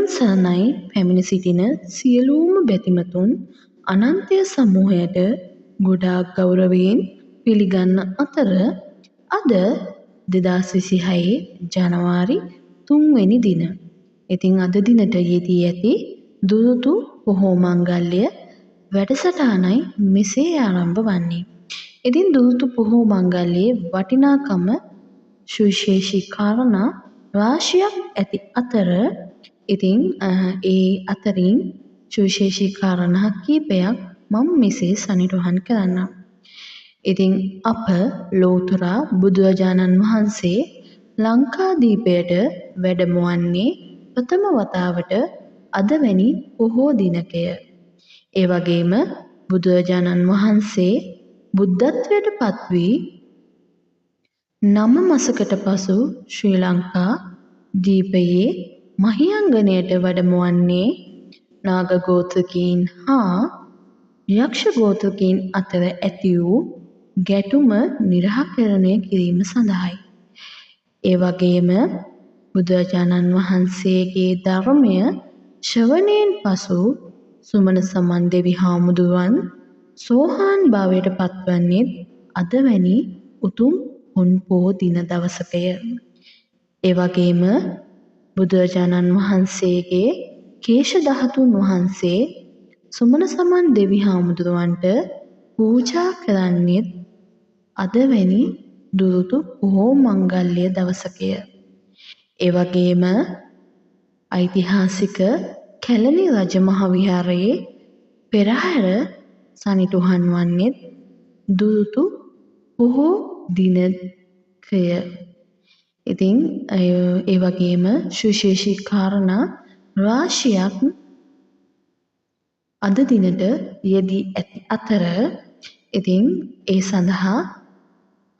සරණයි පැමිණ සිටින සියලුම බැතිමතුන් අනන්තය සමූහයට ගොඩාක් ගෞරවයෙන් පිළිගන්න අතර අද 2026 ජනවාරි 3 වෙනි දින. ඉතින් අද දිනට යෙදී ඇති දුරුතු පොහෝ මංගල්‍ය වැඩසටහනයි මෙසේ ආරම්භ වන්නේ. ඉතින් දුරුතු පොහෝ මංගල්‍යයේ වටිනාකම සුවිශේෂී කාරණා රාශියක් ඇති අතර ඉතින් ඒ අතරින් සුවිශේෂී කාරණා කීපයක් මම මෙසේ සනිටුහන් කරන්නම්. ඉතින් අප ලෝතර බුදුරජාණන් වහන්සේ ලංකාදීපයට වැඩම වන්නේ ප්‍රථම වතාවට අදවැනි පොහෝ දිනකය. ඒ වගේම බුදුරජාණන් වහන්සේ බුද්ධත්වයට පත් වී 9 මාසකට පසු ශ්‍රී ලංකා දීපයේ මහියංගණයට වැඩම වන්නේ නාග ගෝත්‍රිකයින් හා යක්ෂ ගෝත්‍රිකයින් අතර ඇති වූ ගැටුම නිරාකරණය කිරීම සඳහායි. ඒ වගේම බුදුරජාණන් වහන්සේගේ ධර්මය ශ්‍රවණයෙන් පසු සුමන සමන් දෙවි හාමුදුරුවන් සෝහාන් භාවයට පත්වන්නේ අදවැනි උතුම් පුන් පොහෝ දින දවසකය. ඒ වගේම බුදුරජාණන් වහන්සේගේ කේශ ධාතුන් වහන්සේ සුමන සමන් දෙවි හාමුදුරුවන්ට පූජා කරන්නේ අදවැනි දුරුතු පොහෝ මංගල්‍ය දවසකය. ඒ වගේම ඓතිහාසික කැලණි රජමහ විහාරයේ පෙරහැර සනිටුහන් වන්නේ දුරුතු පොහෝ දිනකය. ඉතින් ඒ වගේම සුවිශේෂී කාරණා රාශියක් අද දිනට යෙදී ඇති අතර ඉතින් ඒ සඳහා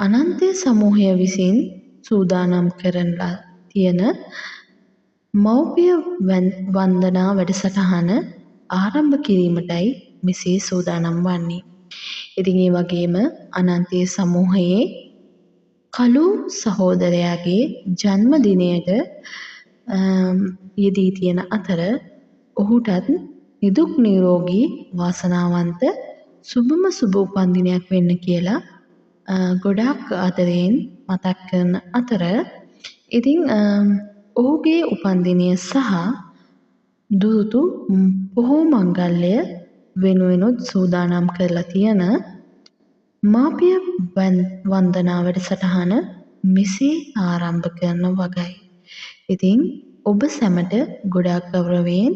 අනන්තය සමූහය විසින් සූදානම් කරනලා තියෙන මෞපිය වන්දනා වැඩසටහන ආරම්භ කිරීමටයි මෙසේ සූදානම් වන්නේ. ඉතින් ඒ වගේම අනන්තය සමූහයේ කලු සහෝදරයාගේ ජන්මදිනයට යෙදී තියෙන අතර ඔහුටත් නිදුක් නිරෝගී වාසනාවන්ත සුබම සුබ උපන්දිනයක් වෙන්න කියලා ගොඩාක් ආදරයෙන් මතක් කරන අතර ඉතින් ඔහුගේ උපන්දිනය සහ දුරුතු පොහෝ මංගල්‍ය වෙනුවෙනුත් සූදානම් කරලා තියෙන මාපිය වන්දනා වැඩසටහන මෙසේ ආරම්භ කරන වගයි. ඉතින් ඔබ සැමට ගොඩාක් ගෞරවයෙන්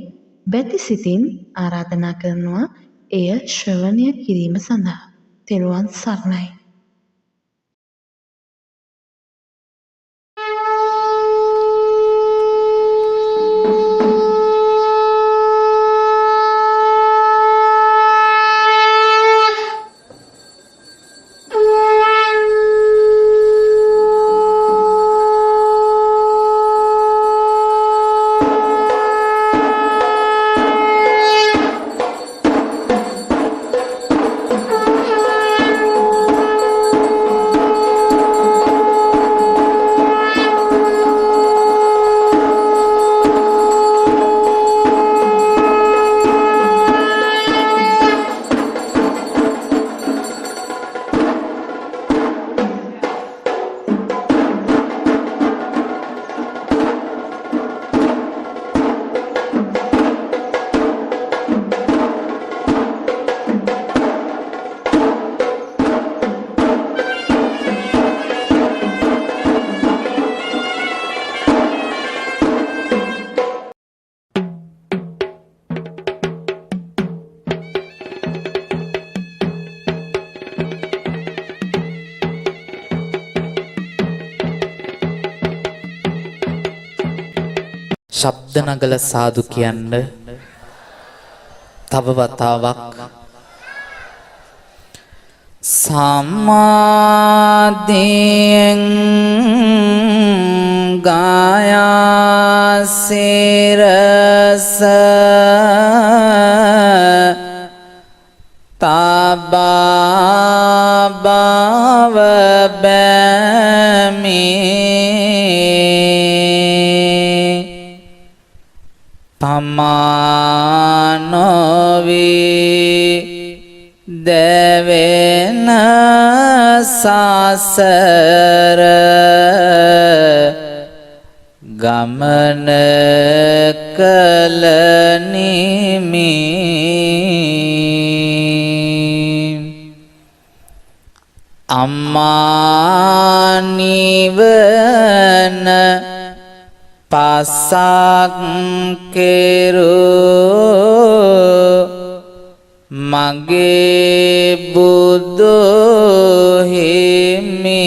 බැති සිතින් ආරාධනා කරනවා එය ශ්‍රවණය කිරීම සඳහා. තෙරුවන් සරණයි. ශබ්ද නගල සාදු කියන්න තව වතාවක් සම්මාදයෙන් ගායාසිරස තබාබව බැමි අමානොවී දෙවෙන සසර ගමන කලනිමි අම්මානිවන පසක් කෙරූ මගේ බුදු හිමි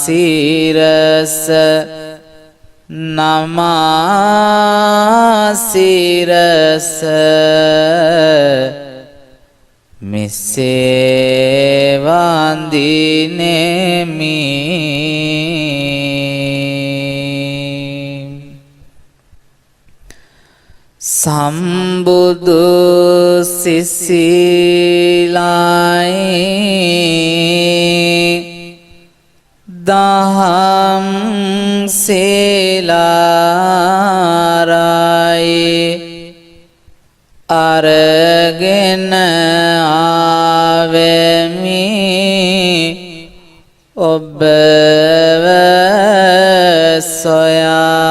නමාසිරස නමාසිරස මෙසේ වන්දිනෙමි සම්බුදු සිසිලයි දහම් සේලාරයි අරගෙන ආවෙමි ඔබව සොයා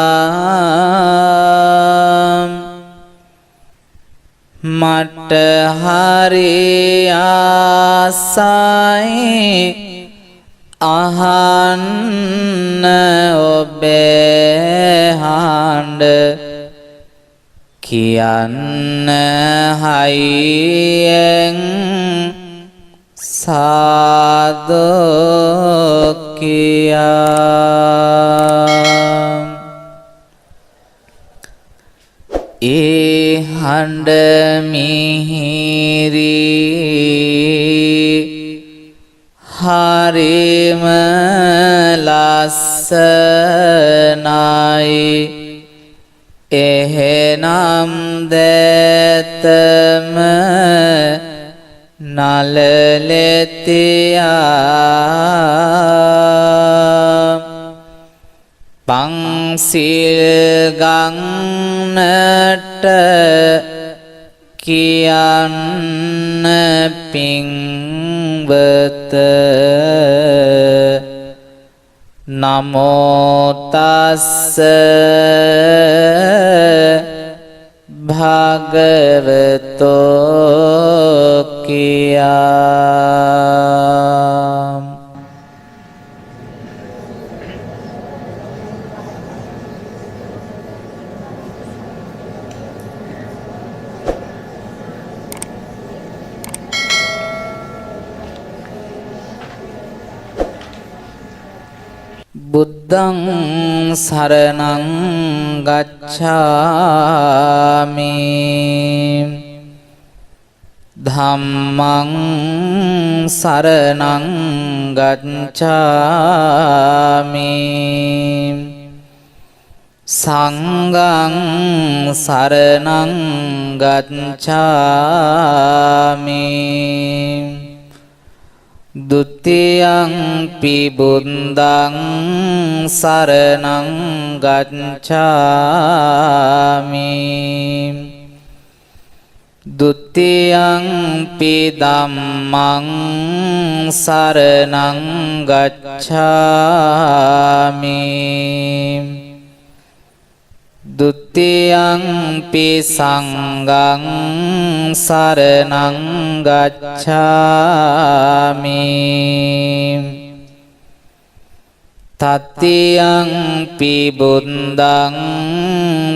මට හරි ආසයි අහන්න ඔබේ හඬ කියන්න හයියෙන් සාදු කියා ඒ හඬ මිහිරි හරිම ලස්සනයි එහෙනම් දැතම නලලෙතියා පංසිල් ගන්නට කියන්න පිංවත නමෝ තස්ස භගවතෝ කියා බුද්ධං සරණං ගච්ඡාමි ධම්මං සරණං ගච්ඡාමි සංඝං සරණං ගච්ඡාමි ဒုတိယံ පි බුද්ධං සරණං ගච්ඡාමි ဒုတိယံ පි ධම්මං සරණං ගච්ඡාමි ဒုတိယံ පි සංඝං සරණං ගච්ඡාමි တတိယံ පි බුද්ධං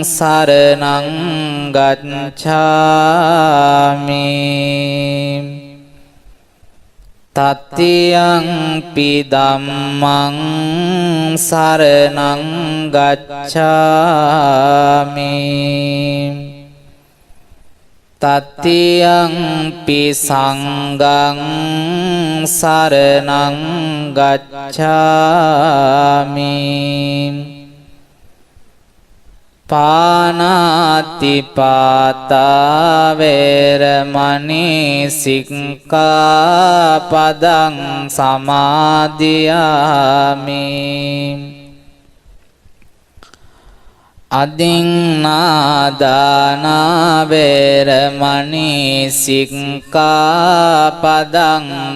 සරණං ගච්ඡාමි တတိယံ පි ධම්මං සරණං ගච්ඡාමි တတိယံ පි සංඝං සරණං ගච්ඡාමි පානාතිපාතා වේරමණී සික්ඛාපදං සමාදියාමි අදින්නාදානා වේරමණී සික්ඛාපදං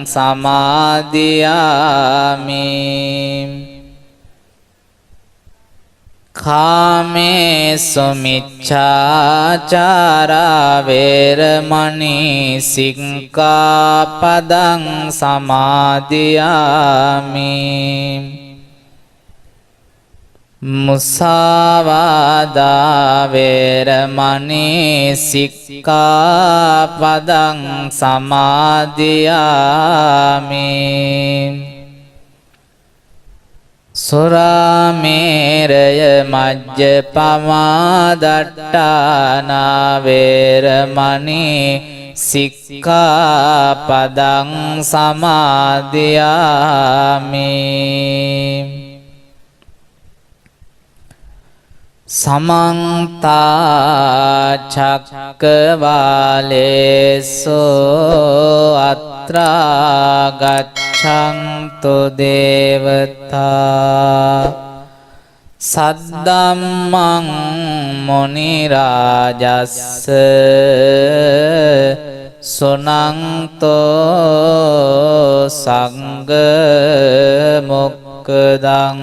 සමාදියාමි කාමේසු මිච්ඡාචාරා වේරමණී සික්ඛාපදං සමාදියාමි මුසාවාදා වේරමණී සික්ඛාපදං සමාදියාමි සුරාමේරය මජ්ජපමා දට්ඨානා වේරමණී සික්ඛාපදං සමාදියාමි සමන්ත චක්කවාලේසු අත්‍රා ගච්ඡන්තු දේවතා සද්දම්මං මුනි රාජස්ස සුනන්තෝ සංඝ මොක්ඛදං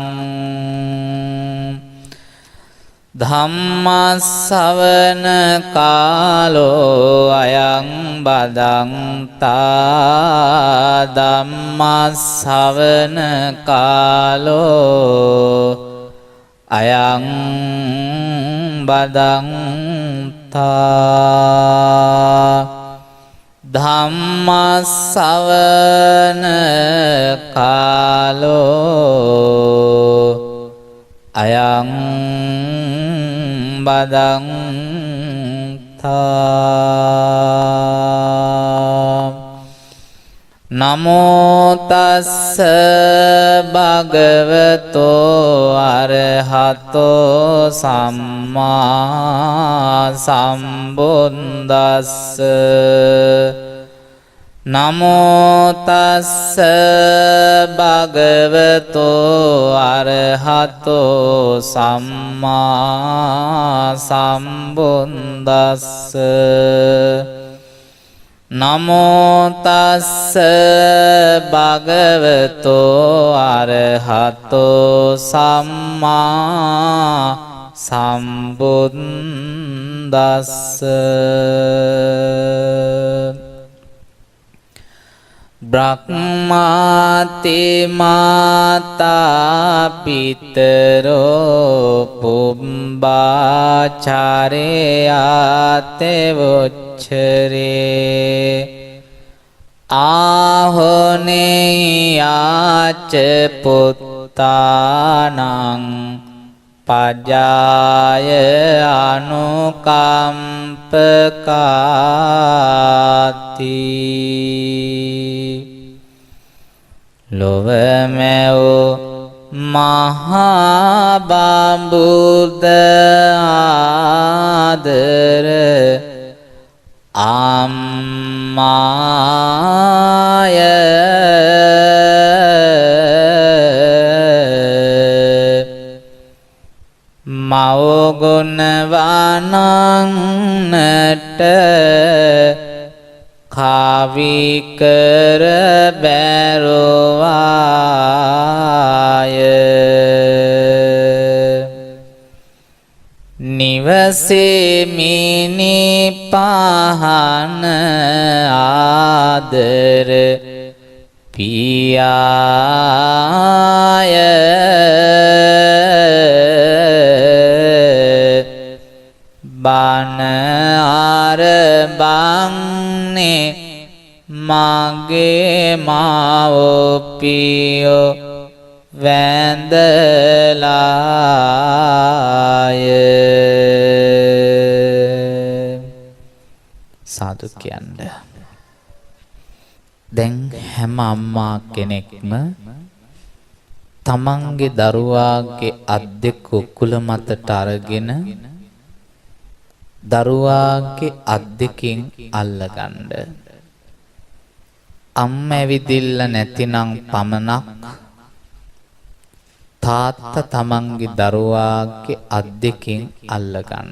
ධම්මස්සවන කාලෝ අයං බදන්තා ධම්මස්සවන කාලෝ අයං බදන්තා ධම්මස්සවන කාලෝ අයං බදන්තා නමෝ තස්ස භගවතෝ අරහතෝ සම්මා සම්බුද්දස්ස නමෝ තස්ස භගවතෝ අරහතෝ සම්මා සම්බුද්දස්ස නමෝ තස්ස භගවතෝ අරහතෝ සම්මා සම්බුද්දස්ස බ්‍රහ්මාති මාතා පිතරෝ පුම්බාචාරේයාතේ වොච්චරේ ආහොනේයාච පුත්තානං පජාය අනුකම්පකාති ලොවමෙව් මහා බඹුද ආදර අම්මාය මවගුණවනන්නට කාවිකර බැරුවාය නිවසේමිනි පහන ආදර පියාය බණ අරබන්නේ මගේ මව්පියෝ වැඳලාය සාදු කියන්න. දැන් හැම අම්මා කෙනෙක්ම තමන්ගේ දරුවාගේ අත් දෙක කුකුල මතට අරගෙන දරුවාගේ අත් දෙකින් අල්ලගන්න. අම්මා ඇවිදින්න නැතිනම් පමණක් තාත්තා තමන්ගේ දරුවාගේ අත් දෙකින් අල්ලගන්න.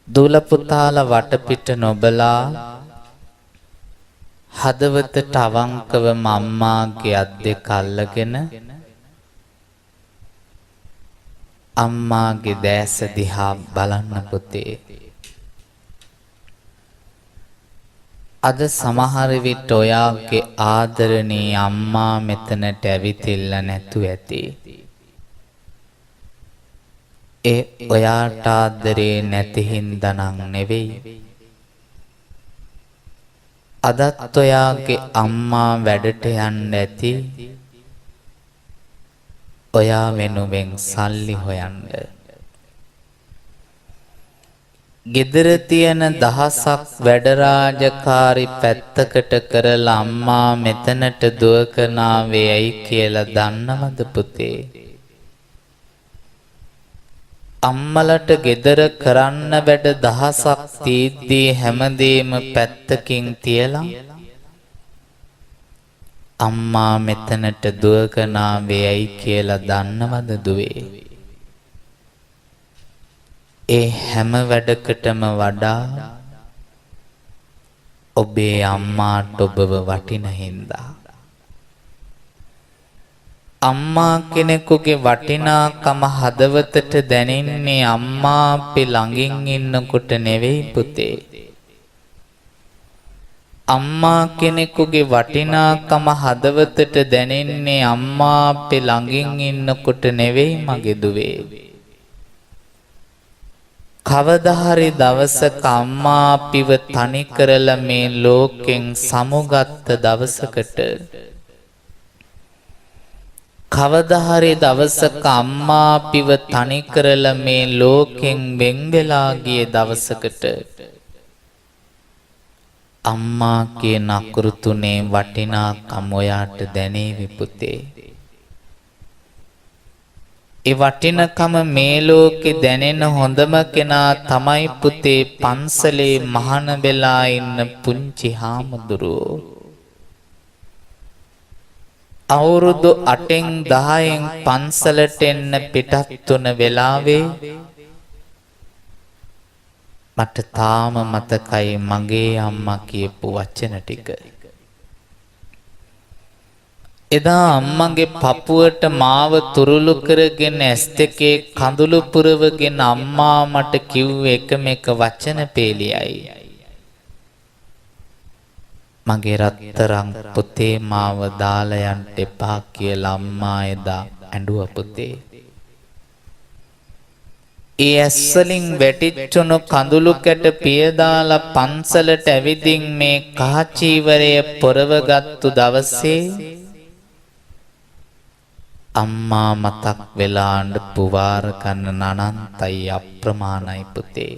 දුල පුතාලා වටපිට නොබලා හදවතට අවංකවම අම්මාගේ අත් දෙක අල්ලගෙන අම්මාගේ දැස දිහා බලන්න පුතේ. අද සමහර විට ඔයාගේ ආදරණීය අම්මා මෙතනට ඇවිතිල්ල නැතු ඇති. ඒ ඔයාට ආදරේ නැති හින්දා නං නෙවෙයි. අදත් ඔයාගේ අම්මා වැඩට යන්න ඇති. ඔයා වෙනුවෙන් සල්ලි හොයන්න. ගෙදර තියෙන දහසක් වැඩ රාජකාරි පැත්තකට කරලා අම්මා මෙතනට දුවගෙන ආවේ ඇයි කියලා දන්නවද පුතේ? අම්මලට ගෙදර කරන්න වැඩ දහසක් තීද්දී හැමදේම පැත්තකින් තියලා අම්මා මෙතනට දුවගෙන ආවේ ඇයි කියලා දන්නවද දුවේ? ඒ හැම වැඩකටම වඩා ඔබේ අම්මාට ඔබව වටින හින්දා. අම්මා කෙනෙකුගේ වටිනාකම හදවතට දැනෙන්නේ අම්මා අපි ළඟින් ඉන්නකොට නෙවෙයි පුතේ. අම්මා කෙනෙකුගේ වටිනාකම හදවතට දැනෙන්නේ අම්මා අපි ළඟින් ඉන්නකොට නෙවෙයි මගේ දුවේ. කවදා හරි දවසක අම්මා අපිව තනි කරලා මේ ලෝකෙන් සමුගත්ත දවසකට කවදා හරි දවසක අම්මා අපිව තනි කරලා මේ ලෝකෙන් වෙන් වෙලා ගිය දවසකට අම්මා කියන අකුරු තුනේ වටිනාකම ඔයාට දැනේවි පුතේ. ඒ වටිනකම මේ ලෝකේ දැනෙන හොඳම කෙනා තමයි පුතේ පන්සලේ මහාන වෙලා ඉන්න පුංචි හාමුදුරුවෝ. අවුරුදු 8න් 10න් පන්සලට එන්න පිටත් වුණ වෙලාවේ මට තාම මතකයි මගේ අම්මා කියපු වචන ටික. එදා අම්මගේ පපුවට මාව තුරුළු කරගෙන ඇස් දෙකේ කඳුළු පුරවගෙන අම්මා මට කිව්වේ එකම එක වචන පේලියයි. මගේ රත්තරන් පුතේ මාව දාලා යන්න එපා කියලා අම්මා එදා ඇඬුවා පුතේ. ඒ ඇස්වලින් වැටිච්චුණු කඳුළු කැට පියදාලා පන්සලට ඇවිදින් මේ කහචීවරය පොරවගත්තු දවසේ අම්මා මතක් වෙලා අඬපු වාර කන්න අනන්තයි අප්‍රමාණයි පුතේ.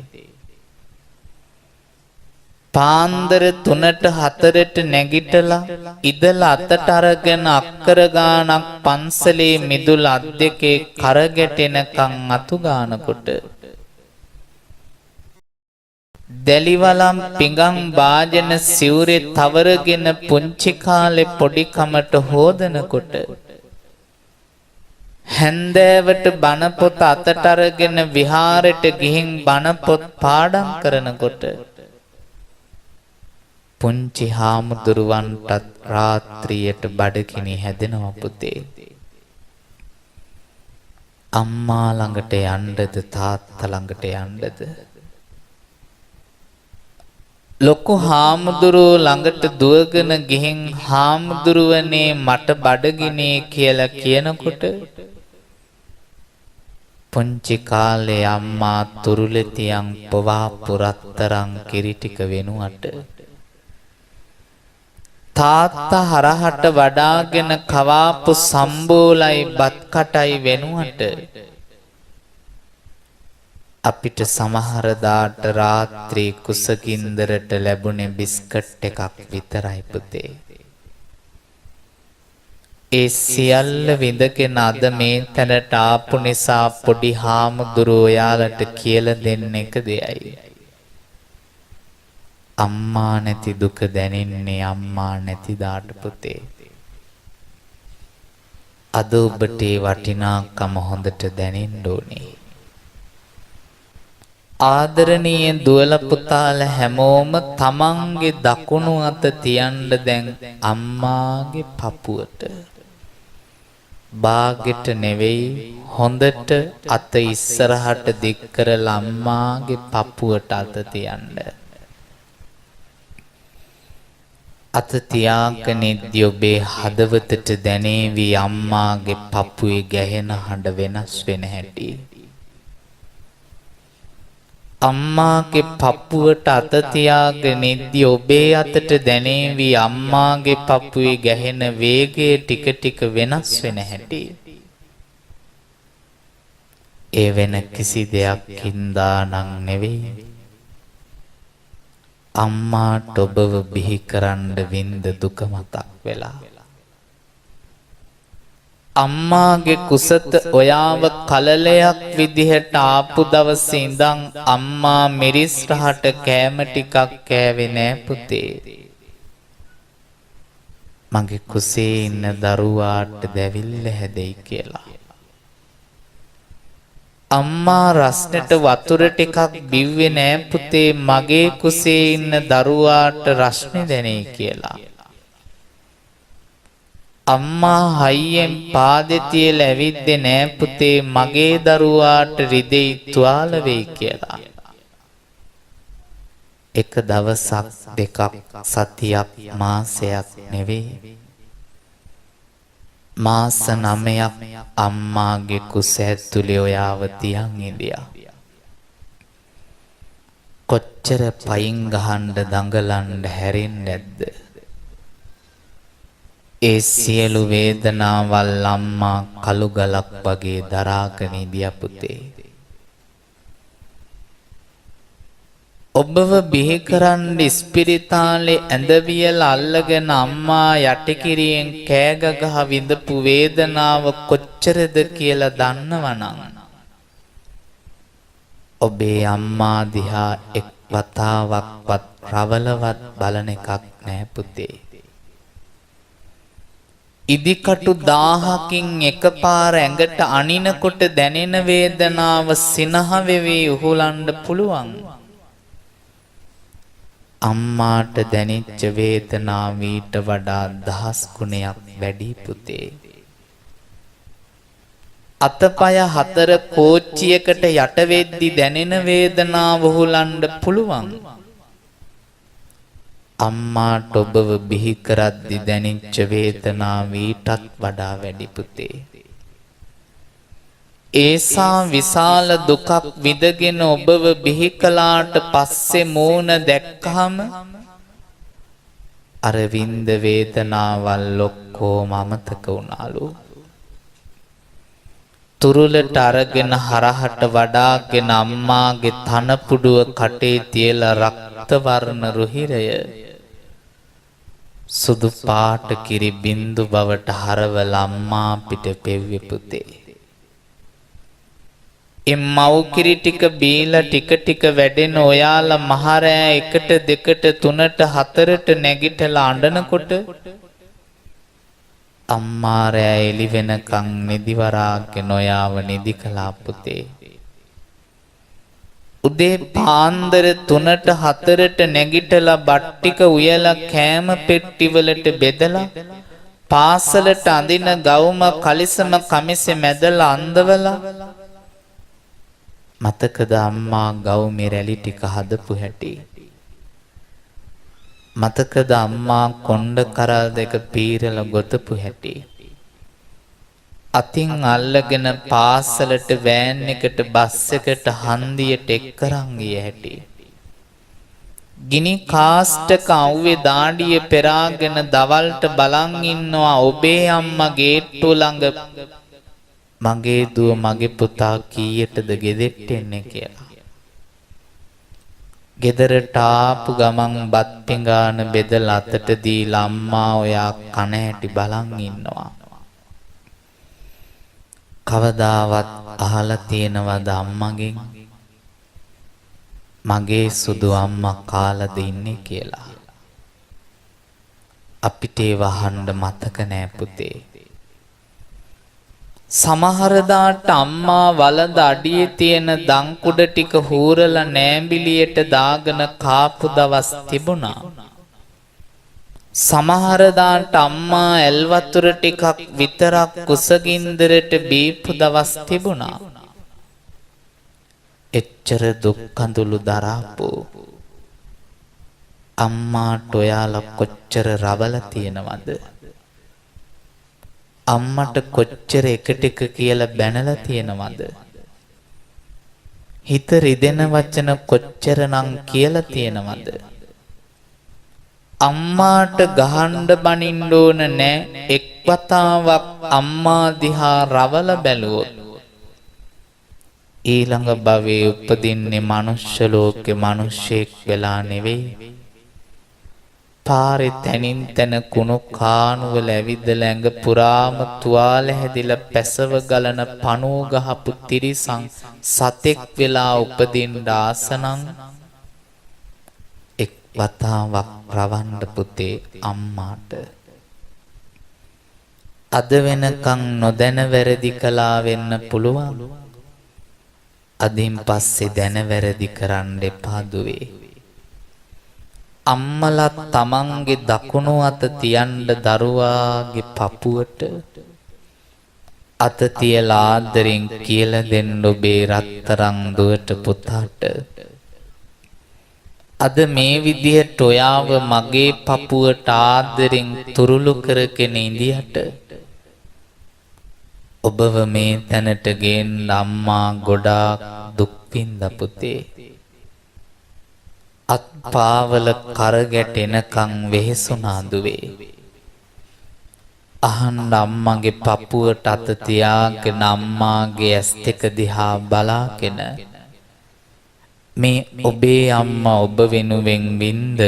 පාන්දර 3ට 4ට නැගිටලා ඉදලා අතට අරගෙන අක්කර ගානක් පන්සලේ මිදුල අත් දෙකේ කරගැටෙනකන් අතු ගානකොට දැලිවලම් පිඟන් වාජන සිවුරේ තවරගෙන පුංචි කාලේ පොඩි කමට හොදනකොට හැන්දෑවට බණ පොත අතට අරගෙන විහාරෙට ගිහින් බණ පොත් පාඩම් කරනකොට පුංචි හාමුදුරුවන්ටත් රාත්‍රියට බඩගිනි හැදෙනවා පුතේ. අම්මා ළඟට යන්නද තාත්තා ළඟට යන්නද? ලොකු හාමුදුරුවෝ ළඟට දුවගෙන ගිහින් හාමුදුරුවනේ මට බඩගිනේ කියලා කියනකොට පුංචි කාලේ අම්මා තුරුලෙතියන් පොවාපු රත්තරන් කිරි ටික වෙනුවට තාත්තා හරහට වඩාගෙන කවාපු සම්බෝලයි බත් කටයි වෙනුවට අපිට සමහර දාට රාත්‍රී කුසගින්දරට ලැබුණේ බිස්කට් එකක් විතරයි පුතේ. ඒ සියල්ල විඳගෙන අද මේ තැනට ආපු නිසා පොඩි හාමුදුරුවෝ ඔයාලට කියලා දෙන්න එක දෙයයි. අම්මා නැති දුක දැනෙන්නේ අම්මා නැති දාට පුතේ. අද ඔබට ඒ වටිනාකම හොඳට දැනෙන්න ඕනේ. ආදරණීය දුවල පුතාලා හැමෝම තමන්ගේ දකුණු අත තියන්න දැන් අම්මාගේ පපුවට. බාගෙට නෙවෙයි හොඳට අත ඉස්සරහට දික් කරලා අම්මාගේ පපුවට අත තියන්න. අත තියාගෙන ඉද්දී ඔබේ හදවතට දැනේවි අම්මාගේ පපුවේ ගැහෙන හඬ වෙනස් වෙන හැටි. අම්මාගේ පපුවට අත තියාගෙන ඉද්දී ඔබේ අතට දැනේවි අම්මාගේ පපුවේ ගැහෙන වේගය ටික ටික වෙනස් වෙන හැටි. ඒ වෙන කිසි දෙයක් හින්දා නම් නෙවෙයි. අම්මාට ඔබව බිහි කරන්න වින්ද දුක මතක් වෙලා. අම්මාගේ කුසත ඔයාව කලලයක් විදිහට ආපු දවසේ ඉඳන් අම්මා මිරිස් රහට කෑම ටිකක් කෑවේ නෑ පුතේ. මගේ කුසේ ඉන්න දරුවාට දැවිල්ල හැදෙයි කියලා. අම්මා රස්නෙට වතුර ටිකක් බිව්වේ නෑ පුතේ මගේ කුසේ ඉන්න දරුවාට රස්නේ දැනේ කියලා. අම්මා හයියෙන් පාදේ තියලා ඇවිද්දේ නෑ පුතේ මගේ දරුවාට රිදෙයි තුවාල වෙයි කියලා. එක දවසක් දෙකක් සතියක් මාසයක් නෙවෙයි. මාස 9ක් අම්මාගේ කුස ඇතුලේ ඔයාව තියන් ඉඳියා. කොච්චර පයින් ගහන්න දඟලන්න හැරෙන්නේ නැද්ද? ඒ සියලු වේදනාවල් අම්මා කළු ගලක් වගේ දරාගෙන ඉඳියා පුතේ. ඔබව බිහි කරන්න ඉස්පිරිතාලේ ඇඳ වියල අල්ලගෙන අම්මා යටිකිරියෙන් කෑ ගහ විඳපු වේදනාව කොච්චරද කියලා දන්නවනම් ඔබේ අම්මා දිහා එක් වතාවක්වත් රවලවත් බලන එකක් නෑ පුතේ. ඉදිකටු 1000කින් එකපාර ඇඟට අනිනකොට දැනෙන වේදනාව සිනහ වෙවි උහුලන්න පුළුවන්. අම්මාට දැනෙච්ච වේදනාව ඊට වඩා 10 ගුණයක් වැඩි පුතේ. අතපය 4 කෝච්චියකට යට වෙද්දි දැනෙන වේදනාව උහුලන්න පුළුවන්. අම්මාට ඔබව බිහි කරද්දි දැනෙච්ච වේදනාව ඊටත් වඩා වැඩි පුතේ. ඒසා විශාල දුකක් විඳගෙන ඔබව බිහි කළාට පස්සේ මූණ දැක්කහම අර විඳ වේදනාවල් ඔක්කොම අමතක වුණාලු. තුරුලට අරගෙන හරහට වඩාගෙන අම්මාගේ තනපුඩුව කටේ තියලා රක්ත වර්ණ රුහිරය සුදු පාට කිරි බින්දු බවට හරවල අම්මා පිට පෙව්වේ පුතේ. මව් කිරි ටික බීලා ටික ටික වැඩෙන ඔයාලා මහරෑ 1 2 3 4ට නැගිටලා අඬනකොට අම්මා රෑ එළි වෙනකන් නිදි වරාගෙන ඔයාව නිදි කළා පුතේ. උදේ පාන්දර 3ට 4ට නැගිටලා බත් ටික උයලා කෑම පෙට්ටි වලට බෙදලා පාසලට අඳින ගවුම කලිසම කමිසෙ මැදලා අඳවලා මතකද අම්මා ගවුමේ රැලි ටික හදපු හැටි? මතකද අම්මා කොණ්ඩ කරල් දෙක පීරලා ගොතපු හැටි? අතින් අල්ලගෙන පාසලට වෑන් එකට බස් එකට හන්දියට එක්කරන් ගිය හැටි? ගිනි කාස්ටක අවුවේ දාඩිය පෙරාගෙන දවල්ට බලන් ඉන්නවා ඔබේ අම්මා ගේට්ටුව ළඟ මගේ දුව මගේ පුතා කීයටද ගෙදෙට්ට එන්නේ කියලා. ගෙදරට ආපු ගමන් බත් පිඟාන බෙදලා අතට දීලා අම්මා ඔයා කන හැටි බලන් ඉන්නවා. කවදාවත් අහලා තියෙනවද අම්මගෙන් මගේ සුදු අම්මා කාලා දෙන්නේ කියලා? අපිට ඒ වහන්න මතක නෑ පුතේ. සමහර දාට අම්මා වලඳ අඩියේ තියෙන දන් කුඩ ටික හූරලා නෑඹිලියට දාගෙන කාපු දවස් තිබුණා. සමහර දාට අම්මා ඇල් වතුර ටිකක් විතරක් කුසගින්දරට බීපු දවස් තිබුණා. එච්චර දුක් කඳුළු දරාපු අම්මාට ඔයාලා කොච්චර රවල තියෙනවද? අම්මට කොච්චර එකට එක කියලා බැනලා තියෙනවද? හිත රිදෙන වචන කොච්චරනම් කියලා තියෙනවද? අම්මාට ගහන්න බනින්න ඕන නෑ. එක් වතාවක් අම්මා දිහා රවල බැලුවොත් ඊළඟ භවයේ උපදින්නේ මනුෂ්‍ය ලෝකේ මිනිසෙක් වෙලා නෙවෙයි. පාරේ තනින් තන කුණු කානුවල ඇවිදලා ඇඟ පුරාම තුවාල හැදිලා පැසව ගලන පණුව ගහපු තිරිසන් සතෙක් වෙලා උපදින්න ආසනම් එක් වතාවක් රවන්න පුතේ අම්මාට. අද වෙනකන් නොදැන වැරදි කළා වෙන්න පුළුවන්. අදින් පස්සේ දැන වැරදි කරන්න එපා දුවේ. අම්මලා තමන්ගේ දකුණු අත තියන්න දරුවාගේ පපුවට අත තියලා ආදරෙන් කියලා දෙන්න ඔබේ රත්තරන් දුවට පුතාට. අද මේ විදිහට ඔයාව මගේ පපුවට ආදරෙන් තුරුළු කරගෙන ඉඳියට ඔබව මේ තැනට ගේන්න අම්මා ගොඩාක් දුක් විඳ පුතේ. අත්පාවල කරගැටෙනකන් වෙහෙසුණා දුවේ. අහන්න අම්මගේ පපුවට අත තියාගෙන අම්මාගේ ඇස් දෙක දිහා බලාගෙන මේ ඔබේ අම්මා ඔබ වෙනුවෙන් වින්ද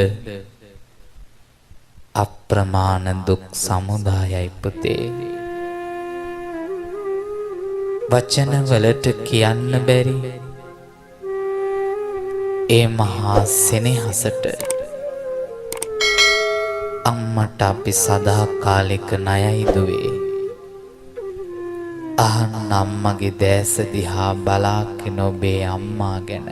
අප්‍රමාණ දුක් සමුදායයි පුතේ. වචන වලට කියන්න බැරි ඒ මහා සෙනෙහසට අම්මට අපි සදාකාලික ණයයි දුවේ. අහන්න අම්මගේ දැස දිහා බලාගෙන ඔබේ අම්මා ගැන.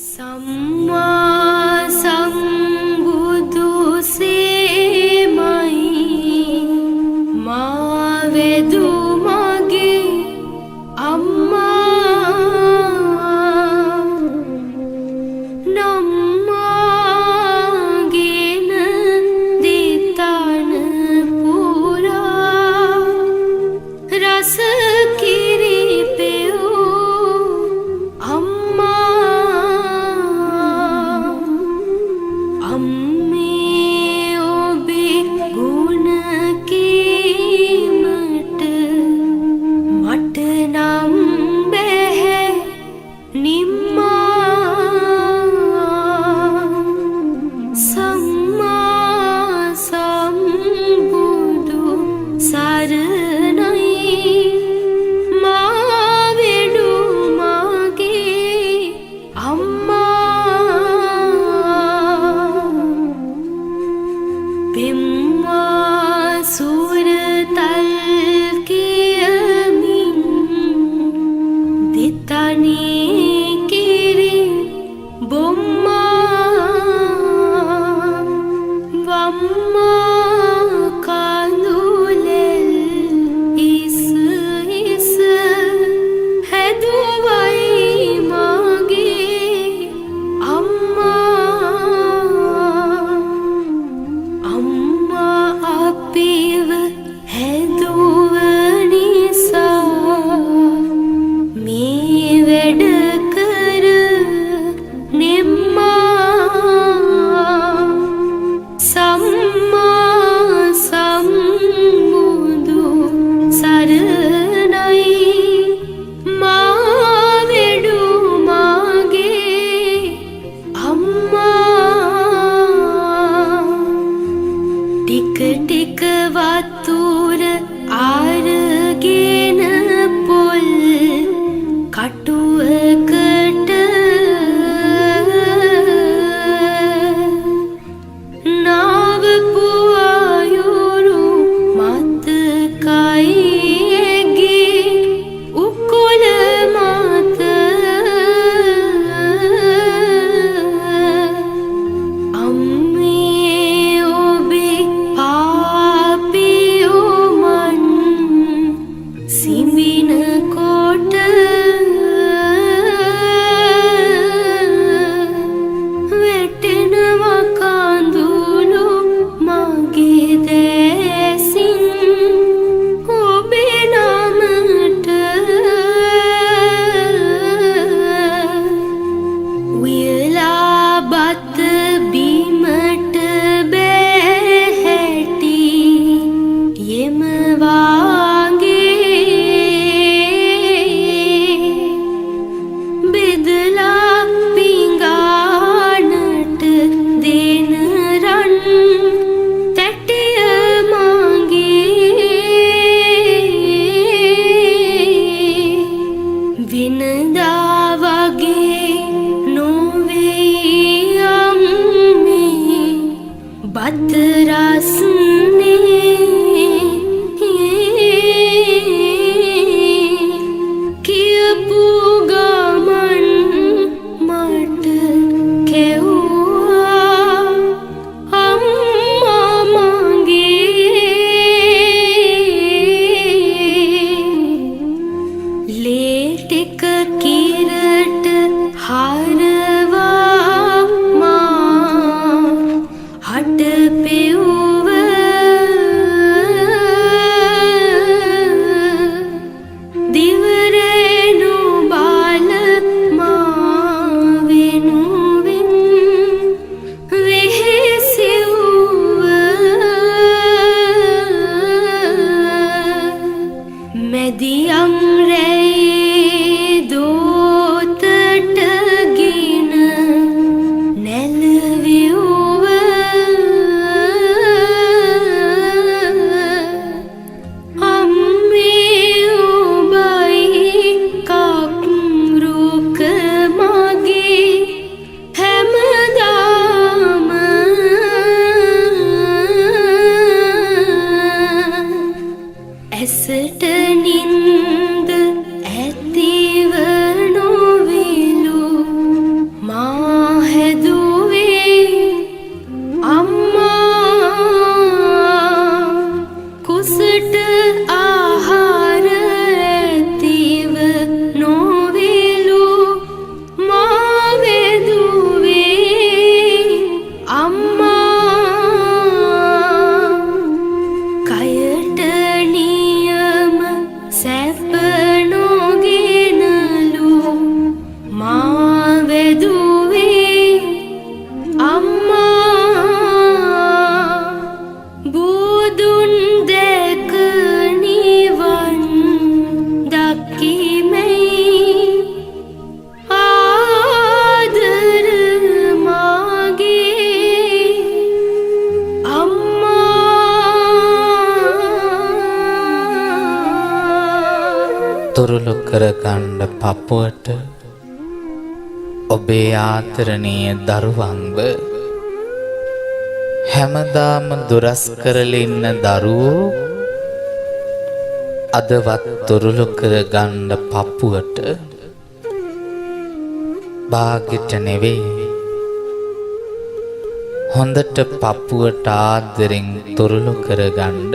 සම්මා සම්බුදු සේමයි මා වෙදු මගේ අම්මා නම්මාගෙන දිතන පුරා රස කිරි පෙවූ අම්මා අම්මේ ඔබේ අටුවකට නාවපු අයුරු මතකයි ඇගේ උකොල මත අම්මේ ඔබේ පාපියෝ මන් සිඹින කොට වැටෙනවා කඳුළු මගේ දැසින් ඔබේ නමට උයලා බත බිමට බැහැටි යෙම වාගේ බෙදලා පිඟානට දෙන රන් තැටිය මගේ විනදා වගේ නොවේ අම්මේ බත් රස්නේ කියපු ගමන් මට කෙව්වා අම්මා මගේ ලේ ටික කිරට හරවා මා හට පෙව්ව දිවරේනු බාල මා වෙනුවෙන් වෙහෙසෙව්ව මැදියම් රැයේ දෝතට ගෙන නැලවෙව්ව අම්මේ ඔබයි කක්රුක මගේ හැමදාම ඇසට නින්ද ඇතිව නොවිලු මා හැදුවේ අම්මා කුසට ආහාර ඇතිව නොවිලු මා වෙදුවේ අම්මා කයට නියම සැප නොගෙනලු මා වෙදුවේ අම්මා බුදුන් දැක නිවන් දකිමැයි ආදර මාගේ අම්මා තුරුළු කරගන්න පපුවට ඔබේ ආදරණීය දරුවන්ව හැමදාම දුරස් කරලා ඉන්න දරුවෝ අදවත් තුරුළු කරගන්න පපුවට බාගෙට නෙවෙයි හොඳට පපුවට ආදරෙන් තුරුළු කරගන්න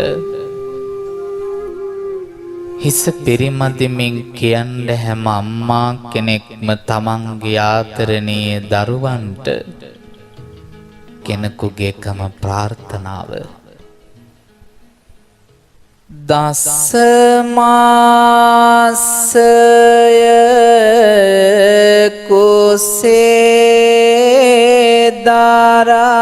හිස පිරිමදිමින් කියන්න හැම අම්මා කෙනෙක්ම තමන්ගේ ආදරණීය දරුවන්ට කෙනෙකුගේකම ප්‍රාර්ථනාව දස මාසය කුසේ දරා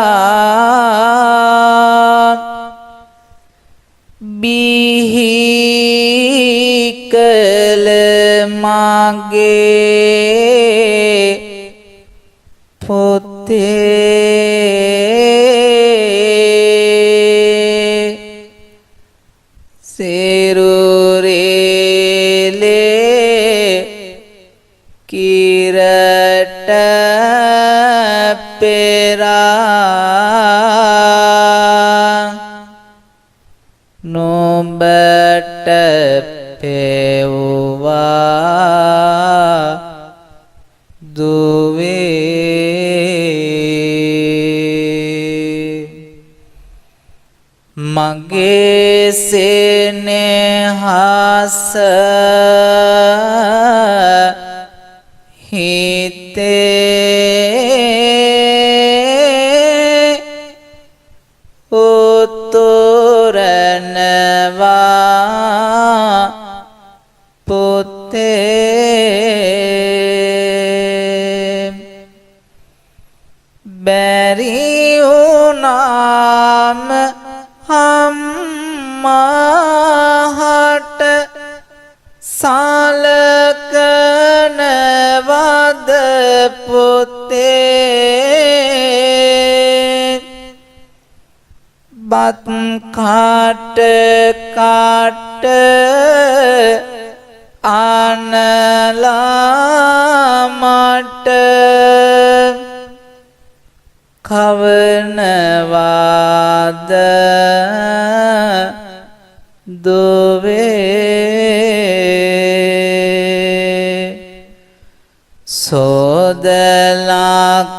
බිහි කළ මගේ පොතේ සිරුරේලේ කිරට පෙරා නුඹට පෙව්වා දුවේ මගේ සෙනෙහස හිතේ උතුරනවා පුතේ බැරි වුණාම අම්මාට සලකනවද පුතේ බත් කාට කාට අනලා මට කවනවාද දුවේ සෝදලා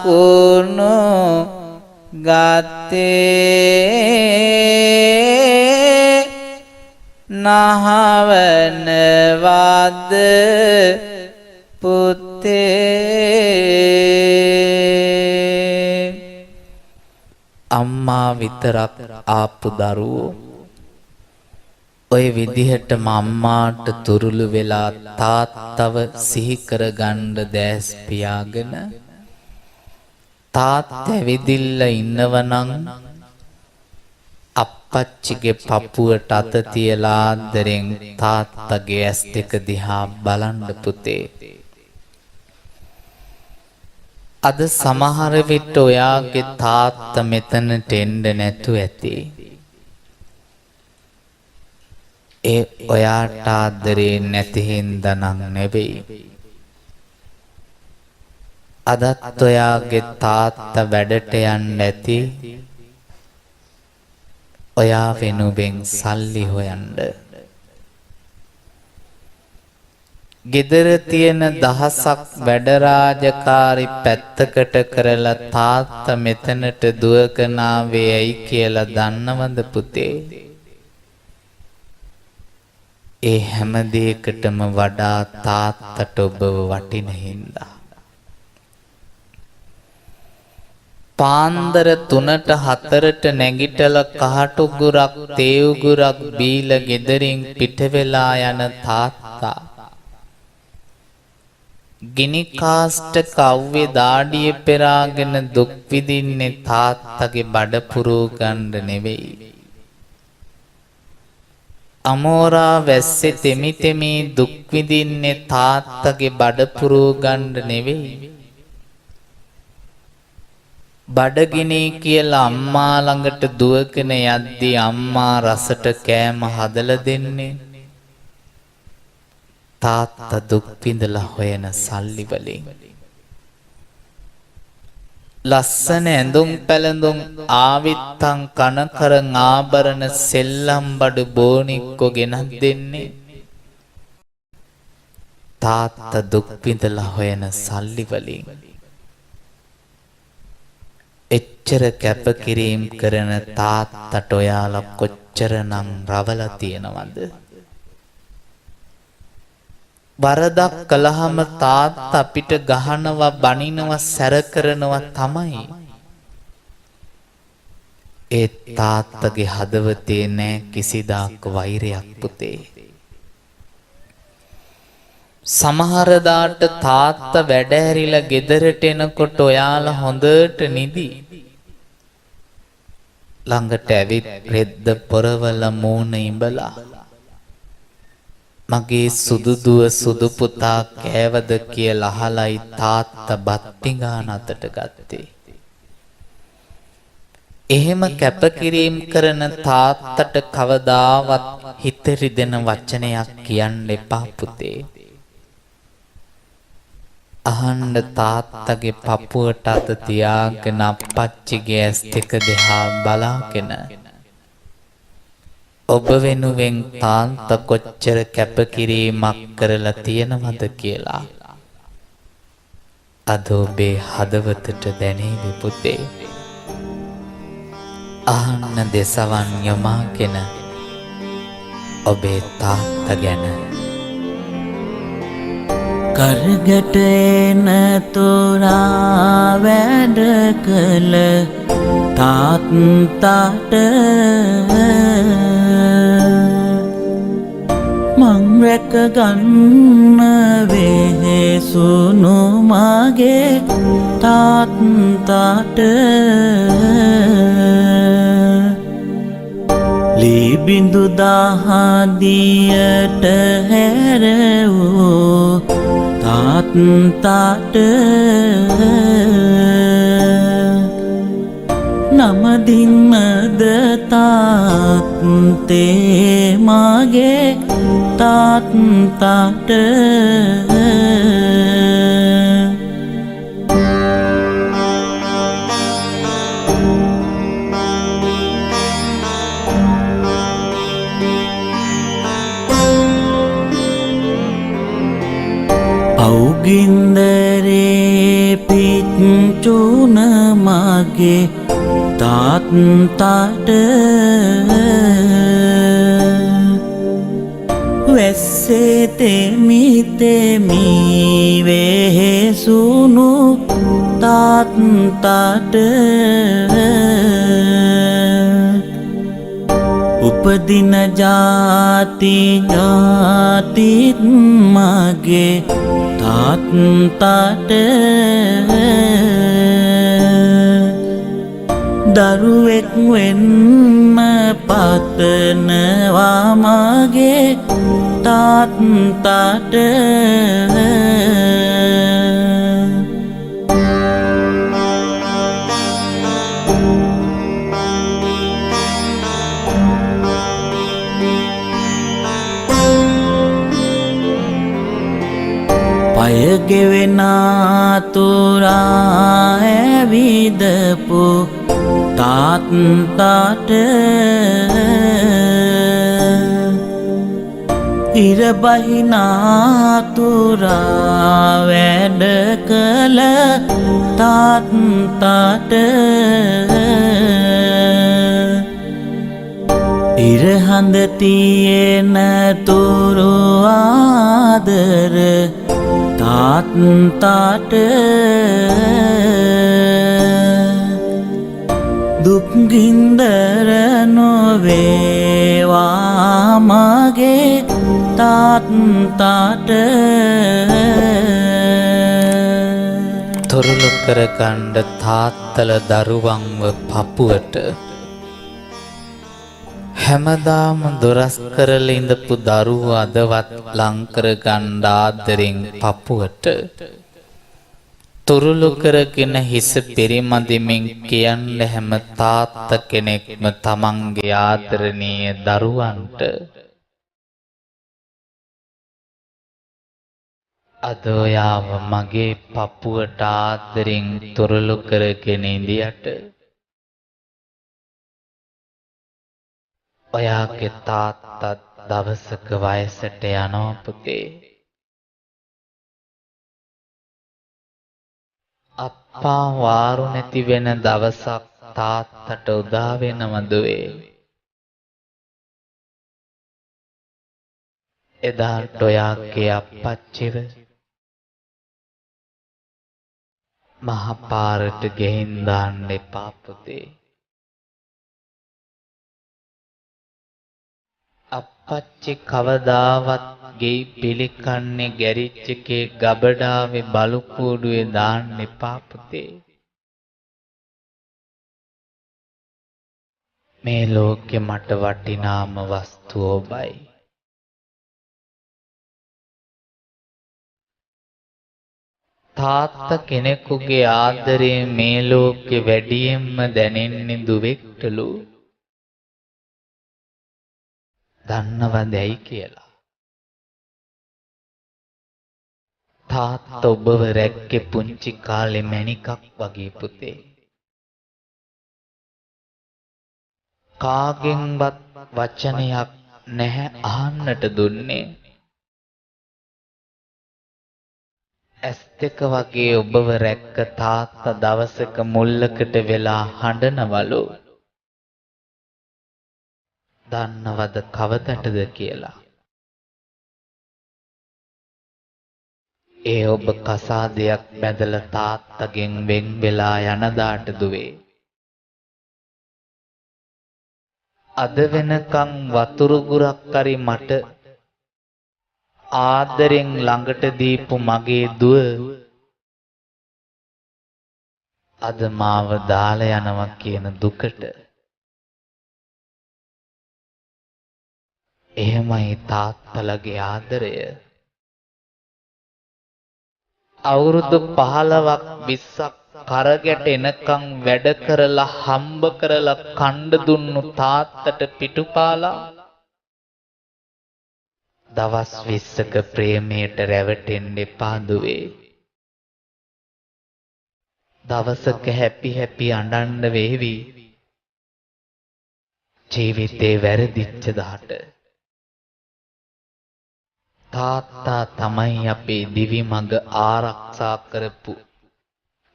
කුණු ගත්තේ නහවනවාද පුතේ අම්මා විතරක් ආපු දරුවෝ ඔය විදිහටම අම්මාට තුරුළු වෙලා තාත්තව සිහි කරගන්න දැස් පියාගෙන තාත්තා ඇවිදින්න ඉන්නවනම් අප්පච්චිගේ පපුවට අත තියලා ආදරෙන් තාත්තගේ ඇස් දෙක දිහා බලන්න පුතේ අද සමහර විට ඔයාගේ තාත්තා මෙතනට එන්න නැතු ඇති ඒ ඔයාට ආදරේ නැති හින්දා නම් නෙවෙයි අදත් ඔයාගේ තාත්තා වැඩට යන්න ඇති ඔයා වෙනුවෙන් සල්ලි හොයන්න ගෙදර තියෙන දහසක් වැඩ රාජකාරි පැත්තකට කරලා තාත්තා මෙතනට දුවගෙන ආවේ ඇයි කියලා දන්නවද පුතේ ඒ හැම දෙයකටම වඩා තාත්තට ඔබව වටින හින්දා පාන්දර 3ට 4ට නැගිටලා කහට උගුරක් තේ උගුරක් බීලා ගෙදරින් පිට වෙලා යන තාත්තා ගිනි කාස්ට කව්වේ දාඩිය පෙරාගෙන දුක් විඳින්නේ තාත්තගේ බඩ පුරව ගන්න නෙවෙයි අමෝරා වැස්සේ තෙමි තෙමි දුක් විඳින්නේ තාත්තගේ බඩ පුරව ගන්න නෙවෙයි බඩගිනි කියලා අම්මා ළඟට දුවගෙන යද්දී අම්මා රසට කෑම හදලා දෙන්නේ තාත්තා දුක් විඳලා හොයන සල්ලි වලින් ලස්සන ඇඳුම් පැළඳුම් ආවිත්තම් කනකරන් ආභරණ සෙල්ලම් බඩු බෝනික්කො ගෙනත් දෙන්නේ තාත්තා දුක් විඳලා හොයන සල්ලි වලින් එච්චර කැපකිරීම් කරන තාත්තට ඔයාලා කොච්චරනම් රවලා තියෙනවද වරදක් කළාම තාත්තා අපිට ගහනවා බනිනවා සැර කරනවා තමයි ඒ තාත්තගේ හදවතේ නෑ කිසිදාක වෛරයක් පුතේ සමහර දාට තාත්තා වැඩ ඇරිලා ගෙදරට එනකොට ඔයාලා හොඳට නිදි ළඟට ඇවිත් රෙද්ද පොරවල මූණ ඉඹලා මගේ සුදු දුව සුදු පුතා කෑවද කියලා අහලයි තාත්තා බත් පිඟාන අතට ගත්තේ. එහෙම කැපකිරීම කරන තාත්තට කවදාවත් හිත රිදෙන වචනයක් කියන්න එපා පුතේ. අහන්න තාත්තගේ පපුවට අත තියාගෙන අප්පච්චිගේ ඇස් දෙක දිහා බලාගෙන ඔබ වෙනුවෙන් තාත්තා කොච්චර කැපකිරීමක් කරලා තියෙනවද කියලා අද ඔබේ හදවතට දැනේවි පුතේ. අහන්න දෙසවන් යමාගෙන ඔබේ තාත්තා ගැන. කරගට එන තොරා වැඩ කළ තාත්තාට මං රැක ගන්න වෙහෙසුණු මගේ තාත්තාට ලීබිඳු දහදියට හැර වූ තාත්තාට නමදින්මද තාත්තේ මගේ තාත්තාට අවුගින්දරේ පිච්චුන මගේ තාත්තාට වැස්සේ තෙමි තෙමි වෙහෙසුණු තාත්තාට උපදින ජාති ජාතිත් මගේ තාත්තාට දරුවෙක් වෙන්න පතනවා මගේ තාත්තාට පයගෙවෙනා තුරා ඇවිදපු තාත්තාට ඉරබහිනා තුරා වැඩ කළ තාත්තාට ඉරහඳ තියෙන තුරු ආදර තාත්තාට දුක්ගින්දර නොවේවා මගේ තාත්තාට තොරලු කරගන්න තාත්තල දරුවන්ව පපුවට හැමදාම දොරස් කරලා ඉඳපු දරුවෝ අදවත් ලංකර ගන්න ආදරෙන් පපුවට තුරුළු කරගෙන හිස පෙරිමදිමින් කියන්න හැම තාත්ත කෙනෙක්ම තමන්ගේ ආදරණීය දරුවන්ට අද ඔයාව මගේ පපුවට ආදරෙන් තුරුළු කරගෙන ඉඳියට ඔයාගේ තාත්තත් දවසක වයසට යනවා පුතේ. අප්පා වාරු නැති වෙන දවසක් තාත්තට උදා වෙනවදුවේ. එදාට ඔයාගේ අප්පච්චිව මහපාරට ගෙහින් දාන්න එපා පුතේ. අප්පච්චි කවදාවත් ගෙයි පිළිකන්නේ ගැරිච් එකේ ගබඩාවේ බලු කූඩුවේ දාන්න එපා පුතේ. මේ ලෝකෙ මට වටිනාම වස්තුව ඔබයි. තාත්තා කෙනෙකුගේ ආදරය මේ ලෝකෙ වැඩියෙන්ම දැනෙන්නේ දුවෙක්ටලු. දන්නවද ඇයි කියලා? තාත්තා ඔබව රැක්කේ පුංචි කාලේ මැණිකක් වගේ පුතේ. කාගෙන්වත් වචනයක් නැහැ අහන්නට දුන්නේ. ඇස් දෙක වගේ ඔබව රැක්ක තාත්තා දවසක මුල්ලකට වෙලා හඬනවලු. දන්නවද කවදටද කියලා? ඒ ඔබ කසාදයක් බැඳලා තාත්තගෙන් වෙන් වෙලා යන දාට දුවේ. අද වෙනකන් වතුරු ගුරක් හරි මට ආදරෙන් ළඟට දීපු මගේ දුව අද මාව දාලා යනවා කියන දුකට. එහෙමයි තාත්තලගේ ආදරය. අවුරුදු 15ක් 20ක් කරගැට එනකම් වැඩ කරලා හම්බ කරලා කණ්ඩ දුන්නු තාත්තට පිටුපාලා දවස් 20ක ප්‍රේමයට රැවටෙන්න එපා දුවේ. දවසක හැපි අඬන්න වේවි. ජීවිතේ වැරදිච්ච දාට තාත්තා තමයි අපේ දිවි මඟ ආරක්ෂා කරපු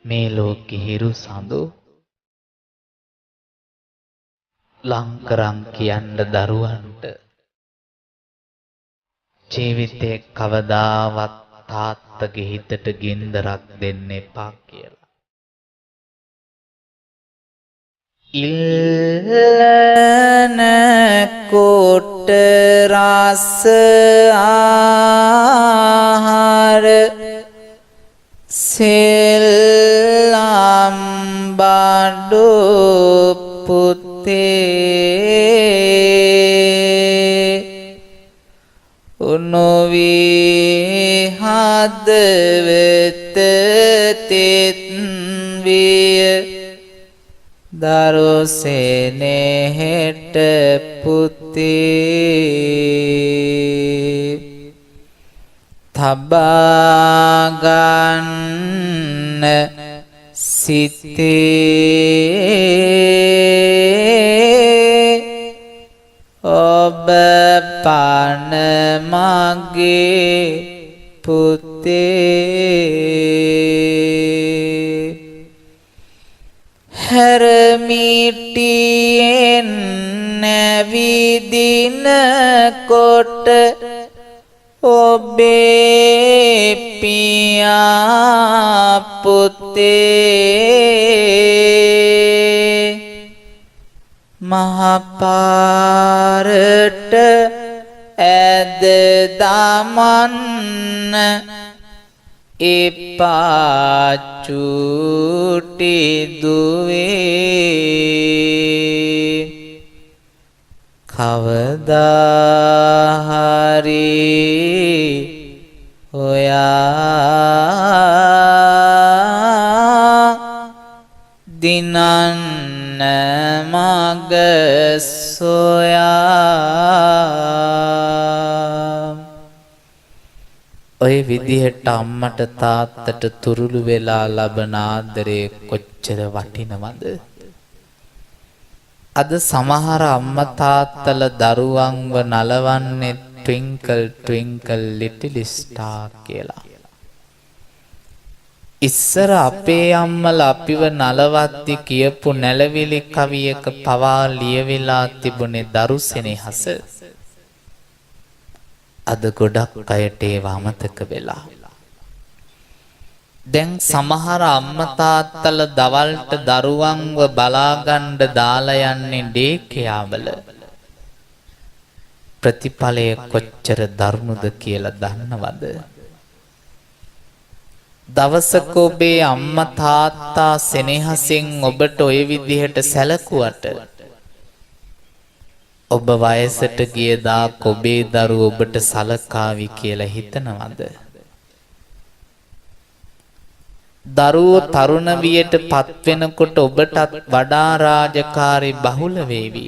මේ ලෝකෙ හිරු සඳු. ලංකරන් කියන්න දරුවන්ට ජීවිතේ කවදාවත් තාත්තගේ හිතට ගින්දරක් දෙන්න එපා කියලා. ඉල්ලන කොට රස ආහාර සෙල්ලම් බඩු පුතේ උනොවී හදවත තෙත් විය දරුසෙනෙහෙට පුතේ තබාගන්න සිතේ ඔබ පන මගේ පුතේ හැරමිටියෙන් නැවිදින කොට ඔබේ පියා පුතේ මහපාරට ඇද දමන්න එපා චූටි දුවේ කවදා හරි ඔයා දිනන්න මග සොයා ඔය විදිහට අම්මට තාත්තට තුරුළු වෙලා ලබන ආදරේ කොච්චර වටිනවද? අද සමහර අම්මා තාත්තල දරුවන්ව නලවන්නේ twinkle twinkle little star කියලා. ඉස්සර අපේ අම්මලා අපිව නලවද්දි කියපු නැලවිලි කවියක පවා ලියවිලා තිබුණේ දරු සෙනෙහස. අද ගොඩක් අයට ඒව අමතක වෙලා. දැන් සමහර අම්මා තාත්තල දවල්ට දරුවන්ව බලාගන්න දාලා යන්නේ ඩේ කෙයාවල. ප්‍රතිඵලය කොච්චර දරුණුද කියලා දන්නවද? දවසක ඔබේ අම්මා තාත්තා සෙනෙහසෙන් ඔබට ඔය විදිහට සැලකුවට ඔබ වයසට ගියදා ඔබේ දරුවෝ ඔබට සලකාවි කියලා හිතනවද? දරුවෝ තරුණ වියට පත්වෙනකොට ඔබටත් වඩා රාජකාරී බහුල වේවි.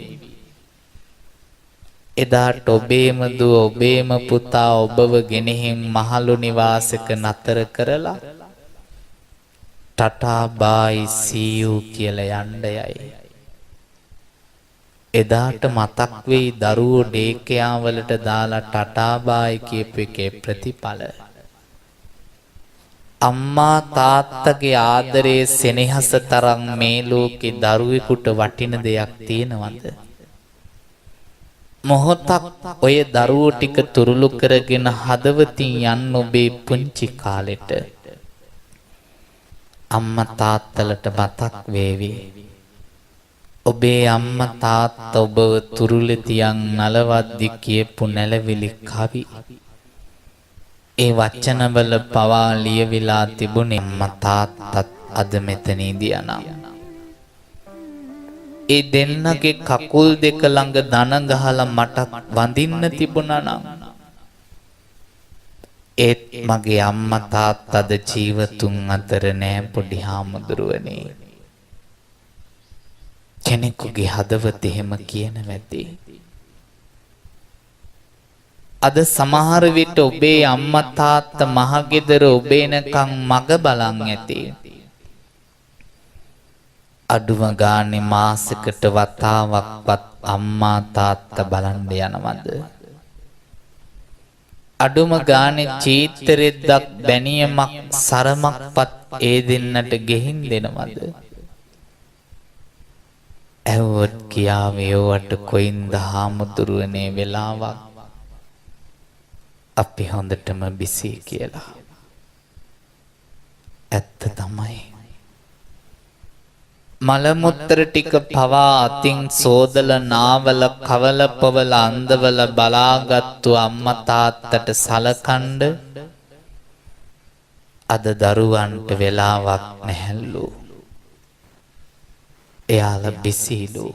එදාට ඔබේම දුව ඔබේම පුතා ඔබව ගෙනෙහින් මහලු නිවාසක නතර කරලා ටටා බායි සීයු කියලා යන්න යයි. එදාට මතක් වෙයි දරුවෝ ඩේකයා වලට දාලා ටටා බායි කියපු එකේ ප්‍රතිඵල. අම්මා තාත්තගේ ආදරයේ සෙනෙහස තරම් මේ ලෝකේ දරුවෙකුට වටින දෙයක් තියෙනවද? මොහොතක් ඔය දරුවෝ ටික තුරුළු කරගෙන හදවතින් යන්න ඔබේ පුංචි කාලෙට. අම්මා තාත්තලට මතක් වේවි. ඔබේ අම්මා තාත්තා ඔබව තුරුලේ තියන් නලවද්දි කියපු නැලවිලි කවි. ඒ වචනවල පවා ලියවිලා තිබුණේ අම්මා තාත්තත් අද මෙතන ඉඳියානම්. ඒ දෙන්නගේ කකුල් දෙක ළඟ දන ගහලා මට වඳින්න තිබුණා නම් ඒත් මගේ අම්මා තාත්තාද ජීවතුන් අතර නෑ පොඩි හාමුදුරුවනේ. කෙනෙකුගේ හදවත එහෙම කියන වැදී. අද සමහර විට ඔබේ අම්මා තාත්තා මහගෙදර ඔබේනකම් මග බලන් ඇති. අඩුම ගානේ මාසෙකට වතාවක්වත් අම්මා තාත්තා බලන්න යනවද? අඩුම ගානේ චීතරෙද්දක් බැනියමක් සරමක්වත් ඒ දෙන්නට ගෙහින් දෙනවද? ඇහුවොත් කියාවේ ඔවට කොයින්ද හාමුදුරුවනේ වෙලාවක් අපි හොඳටම බිසි කියලා. ඇත්ත තමයි. මල මුත්‍ර ටික පවා අතින් සෝදල නාවල කවල පවල අන්දවල බලාගත්තු අම්මා තාත්තට සලකන්න අද දරුවන්ට වෙලාවක් නැහැලු. එයාලා බිසිලු.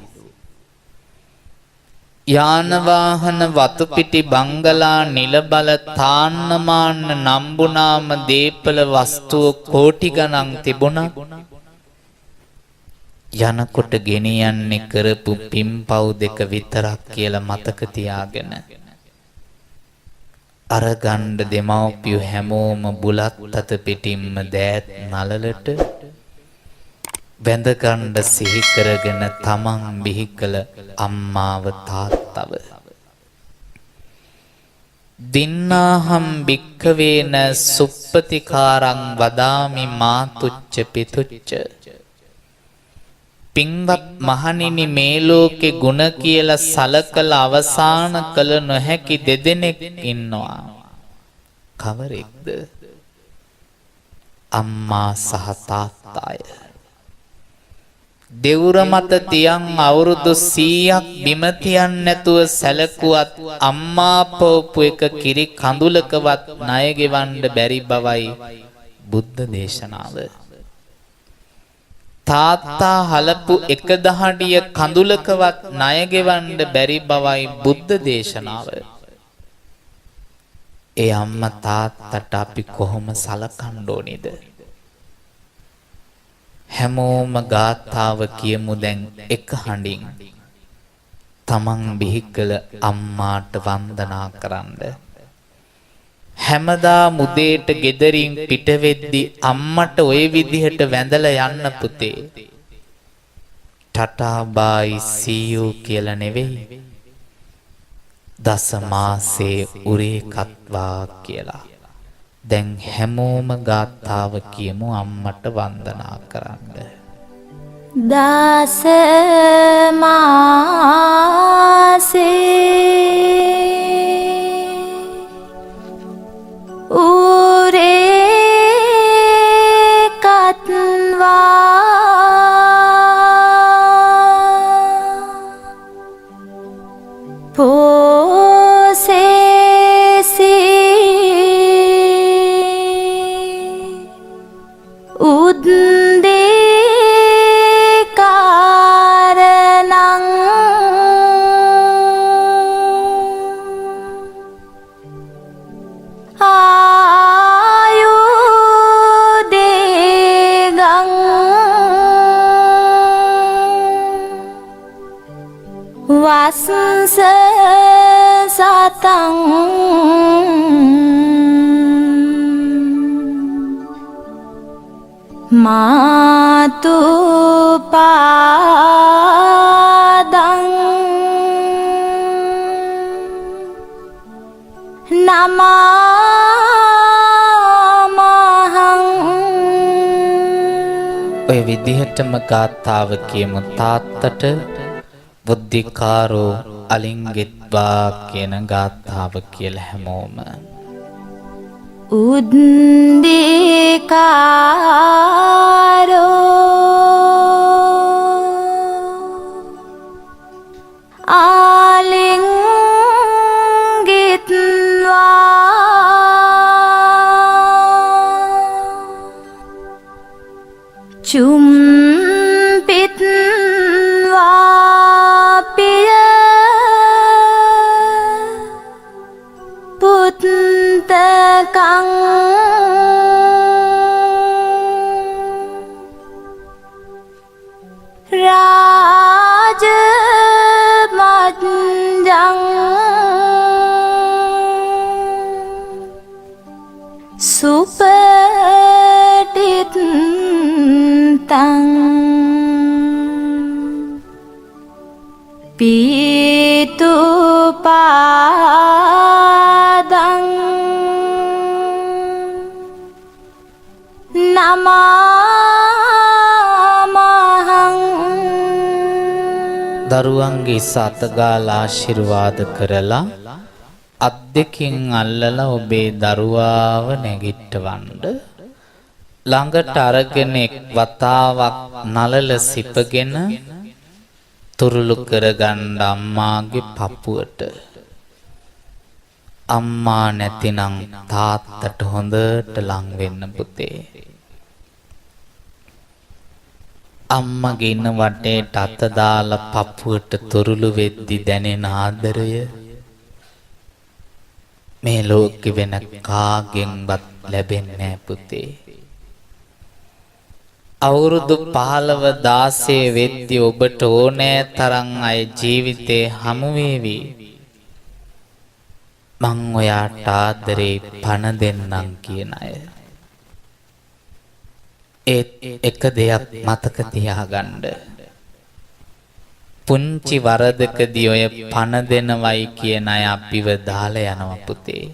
යාන වාහන වතුපිටි බංගලා නිලබල තාන්නමාන්න නම්බුනාම දීපල වස්තුව කෝටි ගණන් තිබුණා. යනකොට ගෙනියන්නේ කරපු පිම්පව් දෙක විතරක් කියලා මතක තියාගෙන අර ගණ්ඩ දෙමව්පියෝ හැමෝම බුලත් අත පිටින්ම දෑත් නලලට වැඳගණ්ඩ සිහි කරගෙන තමන් බිහි කළ අම්මාව තාත්තව. දින්නාහම් භික්ඛවේන සුප්පතිකාරං වදාමි මාතුච්ච පිතුච්ච. පින්වත් මහණෙනි, මේ ලෝකේ ගුණ කියලා සලකලා අවසාන කළ නොහැකි දෙදෙනෙක් ඉන්නවා. කවරෙක්ද? අම්මා සහ තාත්තාය. දෙවුර මත තියන් අවුරුදු 100ක් බිම තියන් නැතුව සැලකුවත් අම්මා පොපු එක කිරි කඳුලකවත් ණය ගෙවන්න බැරි බවයි බුද්ධ දේශනාව. තාත්තා හලපු එක දහඩිය කඳුලකවත් ණය ගෙවන්න බැරි බවයි බුද්ධ දේශනාව. ඒ අම්මා තාත්තට අපි කොහොම සලකන්න ඕනේද? හැමෝම ගාථාව කියමු දැන් එක හඬින්. තමන් බිහි කළ අම්මාට වන්දනා කරන්න. හැමදා මුදේට ගෙදරින් පිට වෙද්දි අම්මට ওই විදිහට වැඳලා යන්න පුතේ. ටටා බායි සීයු කියලා නෙවෙයි. දස මාසේ උරේ කත්වා කියලා. දැන් හැමෝම ගාථාව කියමු අම්මට වන්දනා කරන්න. දස මාසේ උරේ කත්වා වස්ස සතං මාතු පාදං නමාමහං. ඔය විදිහටම ගාථාව කියමු. තාත්තට බුද්ධිකාරෝ අලිංගෙත්වා කියන ගාථාව කියලා හැමෝම. උද්දීකාරෝ ආලිංගිත්වා චුම්පිත්වා පිය පුත්තකං රාජ මද්දං සුපටිත්තං පීතු පාදං නමාමහං. දරුවන්ගේ සතගාලා ආශිර්වාද කරලා අත් දෙකින් අල්ලලා ඔබේ දරුවාව නැගිට්ටවන්න. ළඟට අරගෙන එක් වතාවක් නලල සිපගෙන තුරුළු කරගන්න අම්මාගේ පපුවට. අම්මා නැතිනම් තාත්තට හොඳට ලං වෙන්න පුතේ. අම්මගේ ඉන්න වටේට අත දාලා පපුවට තුරුළු වෙද්දි දැනෙන ආදරය මේ ලෝකෙ වෙන කාගෙන්වත් ලැබෙන්නේ නැහැ පුතේ. අවුරුදු 15 16 වෙද්දි ඔබට ඕනෑ තරම් අය ජීවිතේ හමු වේවි. මං ඔයාට ආදරේ පණ දෙන්නම් කියන අය. එක දෙයක් මතක තියාගන්න. පුංචි වරදකදී ඔය පණ දෙනවයි කියන අය අපිව දාලා යනවා පුතේ.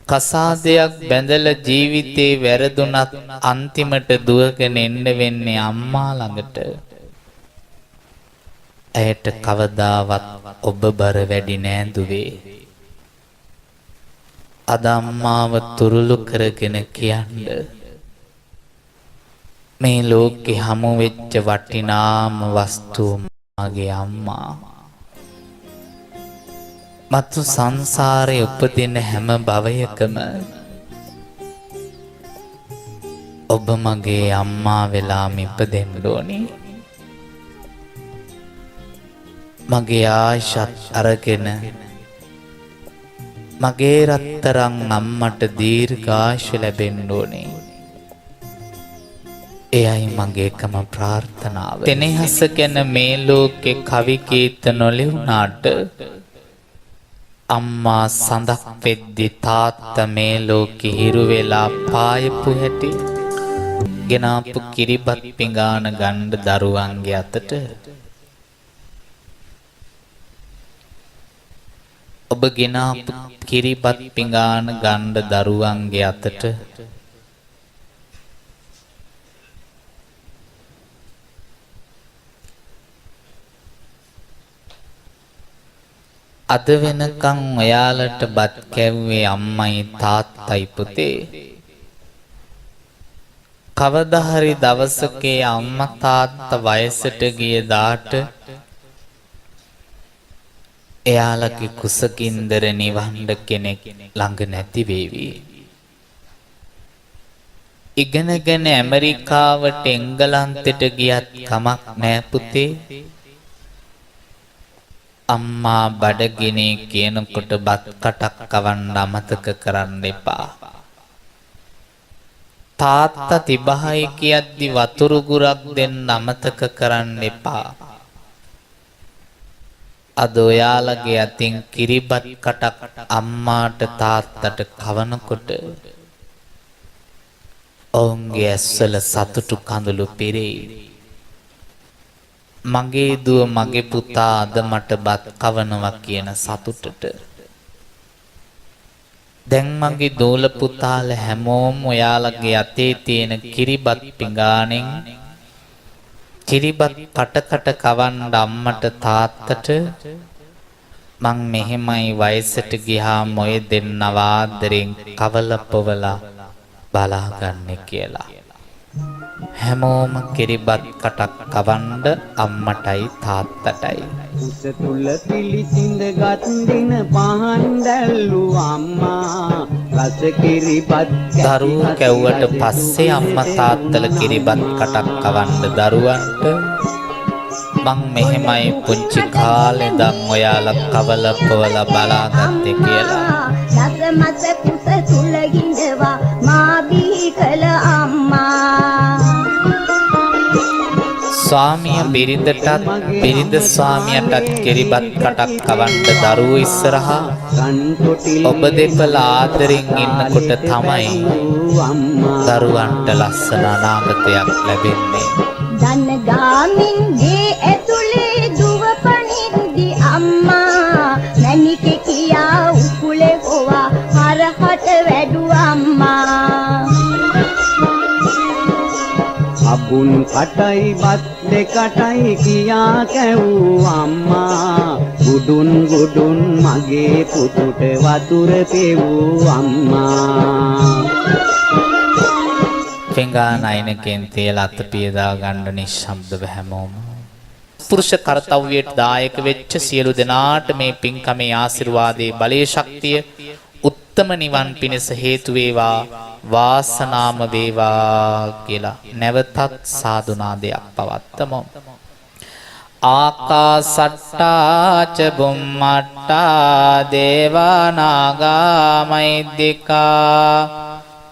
කසාදයක් බැඳලා ජීවිතේ වැරදුනත් අන්තිමට දුවගෙන එන්න වෙන්නේ අම්මා ළඟට. ඇයට කවදාවත් ඔබ බර වැඩි නෑ දුවේ. අද අම්මාව තුරුළු කරගෙන කියන්න මේ ලෝකෙ හමු වෙච්ච වටිනාම වස්තුව මගේ අම්මා. මතු සංසාරේ උපදින හැම භවයකම ඔබ මගේ අම්මා වෙලාම ඉපදෙන්න ඕනේ. මගේ ආශත් අරගෙන මගේ රත්තරන් අම්මට දීර්ඝායුෂ ලැබෙන්න ඕනේ. එයයි මගේ එකම ප්‍රාර්ථනාව. තෙනෙහස ගැන මේ ලෝකේ කවි ගීත නොලියුණාට අම්මා සඳක් වෙද්දි තාත්තා මේ ලෝකෙ හිරු වෙලා පායපු හැටි ගෙනාපු කිරිබත් පිඟාන ගන්න දරුවන්ගේ අතට ඔබ ගෙනාපු කිරිබත් පිඟාන ගන්න දරුවන්ගේ අතට අද වෙනකන් ඔයාලට බත් කැව්වේ අම්මයි තාත්තයි පුතේ. කවදා හරි දවසක අම්මා තාත්තා වයසට ගිය දාට එයාලගේ කුසගින්දර නිවහඬ කෙනෙක් ළඟ නැති වේවි. ඉගෙනගෙන ඇමරිකාවට එංගලන්තෙට ගියත් කමක් නෑ පුතේ. අම්මා බඩගිනේ කියනකොට බත් කටක් කවන්න අමතක කරන්න එපා. තාත්තා තිබහයි කියද්දි වතුරු ගුරක් දෙන්න අමතක කරන්න එපා. අද ඔයාලගේ අතින් කිරිබත් කටක් අම්මාට තාත්තට කවනකොට ඔවුන්ගේ ඇස්වල සතුටු කඳුළු පිරෙයි. මගේ දුව මගේ පුතා අද මට බත් කවනවා කියන සතුටට. දැන් මගේ දූල පුතාල හැමෝම ඔයාලගේ අතේ තියෙන කිරිබත් පිඟානෙන් කිරිබත් කටකට කවන්න අම්මට තාත්තට මං මෙහෙමයි වයසට ගියාම ඔය දෙන්නව ආදරෙන් කවලපවලා බලාගන්නේ කියලා. හැමෝම කිරිබත් කටක් කවන්න අම්මටයි තාත්තටයි. උස තුල පිළිසිඳ ගත් දින පහන් දැල්ලු අම්මා රස කිරිබත් දරුවෝ කැව්වට පස්සේ අම්මා තාත්තලා කිරිබත් කටක් කවන්න දරුවන්ට මං මෙහෙමයි පුංචි කාලේ ඉඳන් ඔයාලා කවලපවලා බලාගත්තේ කියලා. රස මත කුස තුල ගිඳවා මා බිහි කළ අම්මා. ස්වාමිය බිරිඳටත් බිරිඳ ස්වාමියටත් කිරිබත් කටක් කවන්න දරුවෝ ඉස්සරහා ඔබ දෙපළ ආදරෙන් ඉන්නකොට තමයි දරුවන්ට ලස්සන අනාගතයක් ලැබෙන්නේ. දන්න ගාමින්ගේ ඇතුලේ දුව පනිද්දි අම්මා මැනිකේ කියා උකුලේ හොවා හරහට වැඩු අම්මා. අබුන් කටයි බත් දෙකටයි කියා කැවූ අම්මා ගුඩුන් ගුඩුන් මගේ පුතුට වතුර පෙවූ අම්මා. පෙඟාන අයිනකෙන් තේල අත පියදා ගන්න නිශ්ශබ්දව හැමෝම පුරුෂ කර්තව්‍යයට දායක වෙච්ච සියලු දෙනාට මේ පින්කමේ ආශිර්වාදයේ බලයේ ශක්තිය උත්තම නිවන් පිණිස හේතු වේවා වාසනාම වේවා කියලා නැවතත් සාදුනාදයක් පවත්තමු. ආකාසට්ටා ච බුම්මට්ටා දේවා නාග මහිද්దికා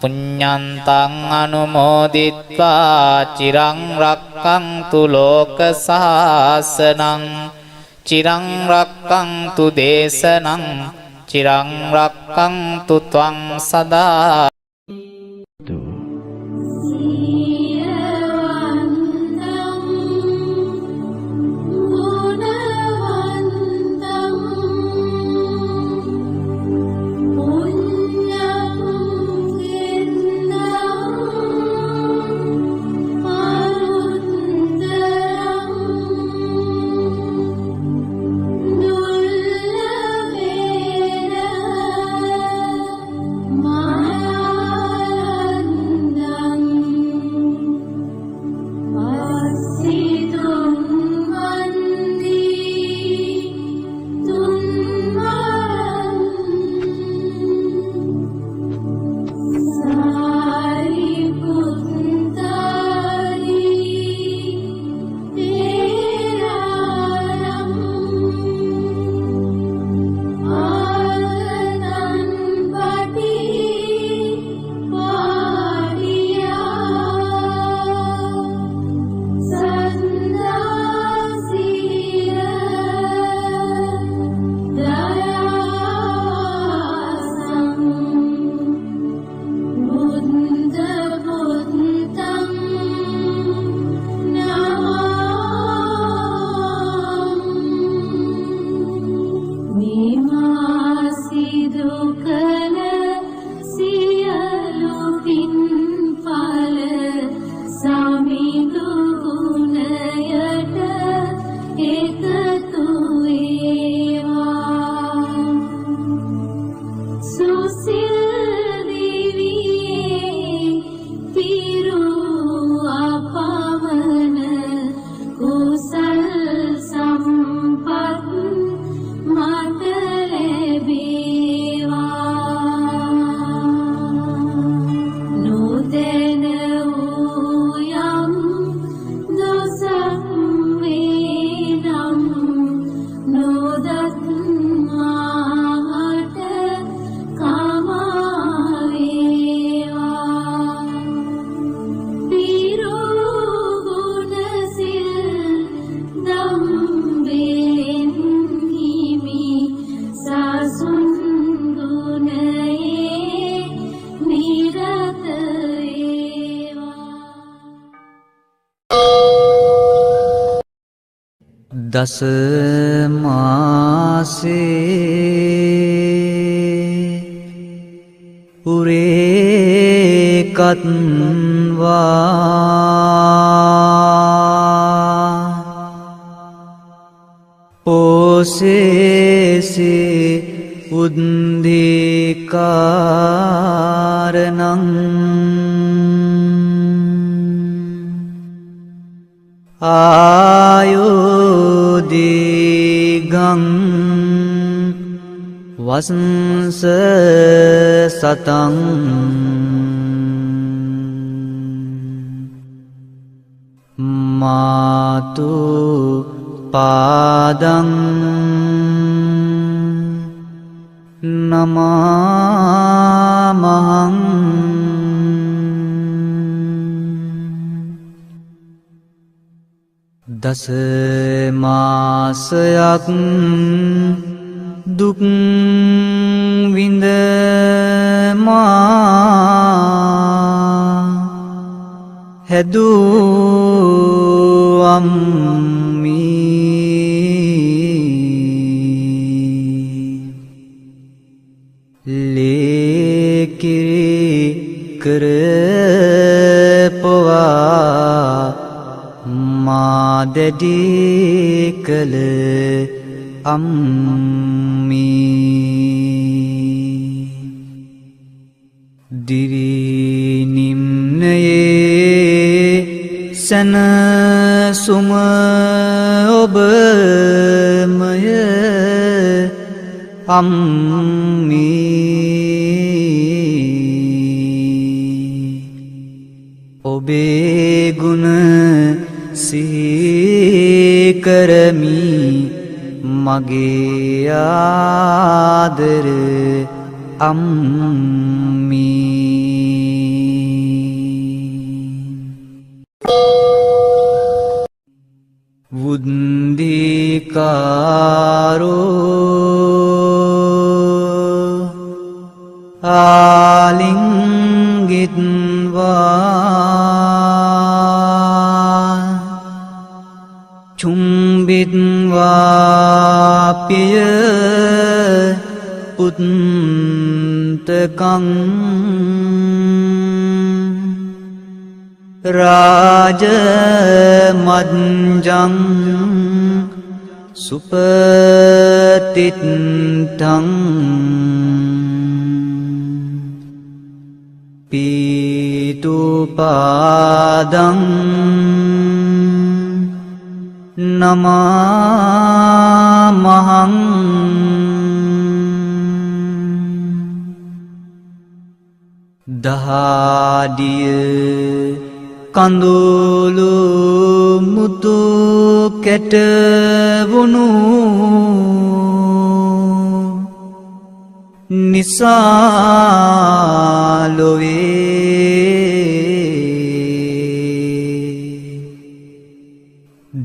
පුඤ්ඤන්තං අනුමෝදිත්වා චිරං රක්ඛන්තු ලෝක සාසනං චිරං රක්ඛන්තු දේශනං චිරං රක්ඛන්තු ත්වං සදා. Maya දස මාසේ උරේකත්වා පෝසේසේ උද්දීකාරණං ආයෝදිගං වසංස සතං මාතු පාදං නමාමහං දස මාසයක් දුක් විඳ මා හැදුවම්මි ලේකිරි කරපවා මා දැඩි කළ අම්මි දිවිනිම්නයේ සැනසුම ඔබමය අම්මි ඔබේ ගුණ සිහිකරමි මගේ ආදර අම්මි වුද්දිකාරෝ ආලිංගිත්වා චුම්බිත්වා පිය පුත්තකං රාජ මද්ජං සුපතිත්තං පීතුපාදං නමාමහං දහඩිය කඳුළු මුතු කැටවුණු නිසා ලොවේ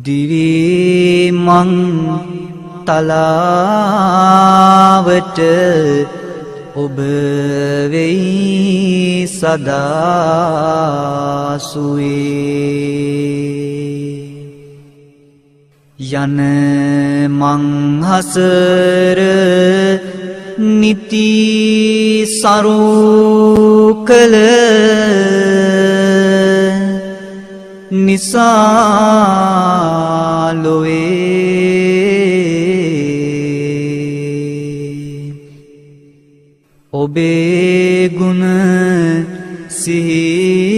දිවිමන් තලාවට ඔබ වෙයි සදාසුවේ යන මංහසර නිති සරු කළ නිසා ලොවේ ඔබේ ගුණ සිහිකරමි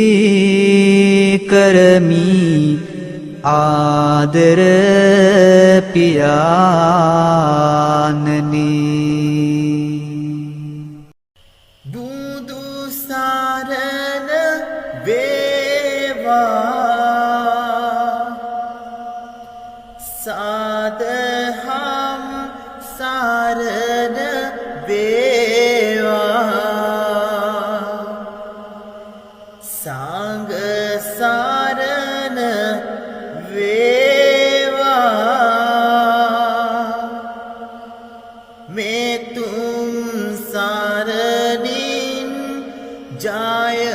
ආදර පියාණනි බුදු සරණ වේවා සාදහම් සරණ වේවා සංඝ සරණ වේවා මේ තුන් සරණින් ජය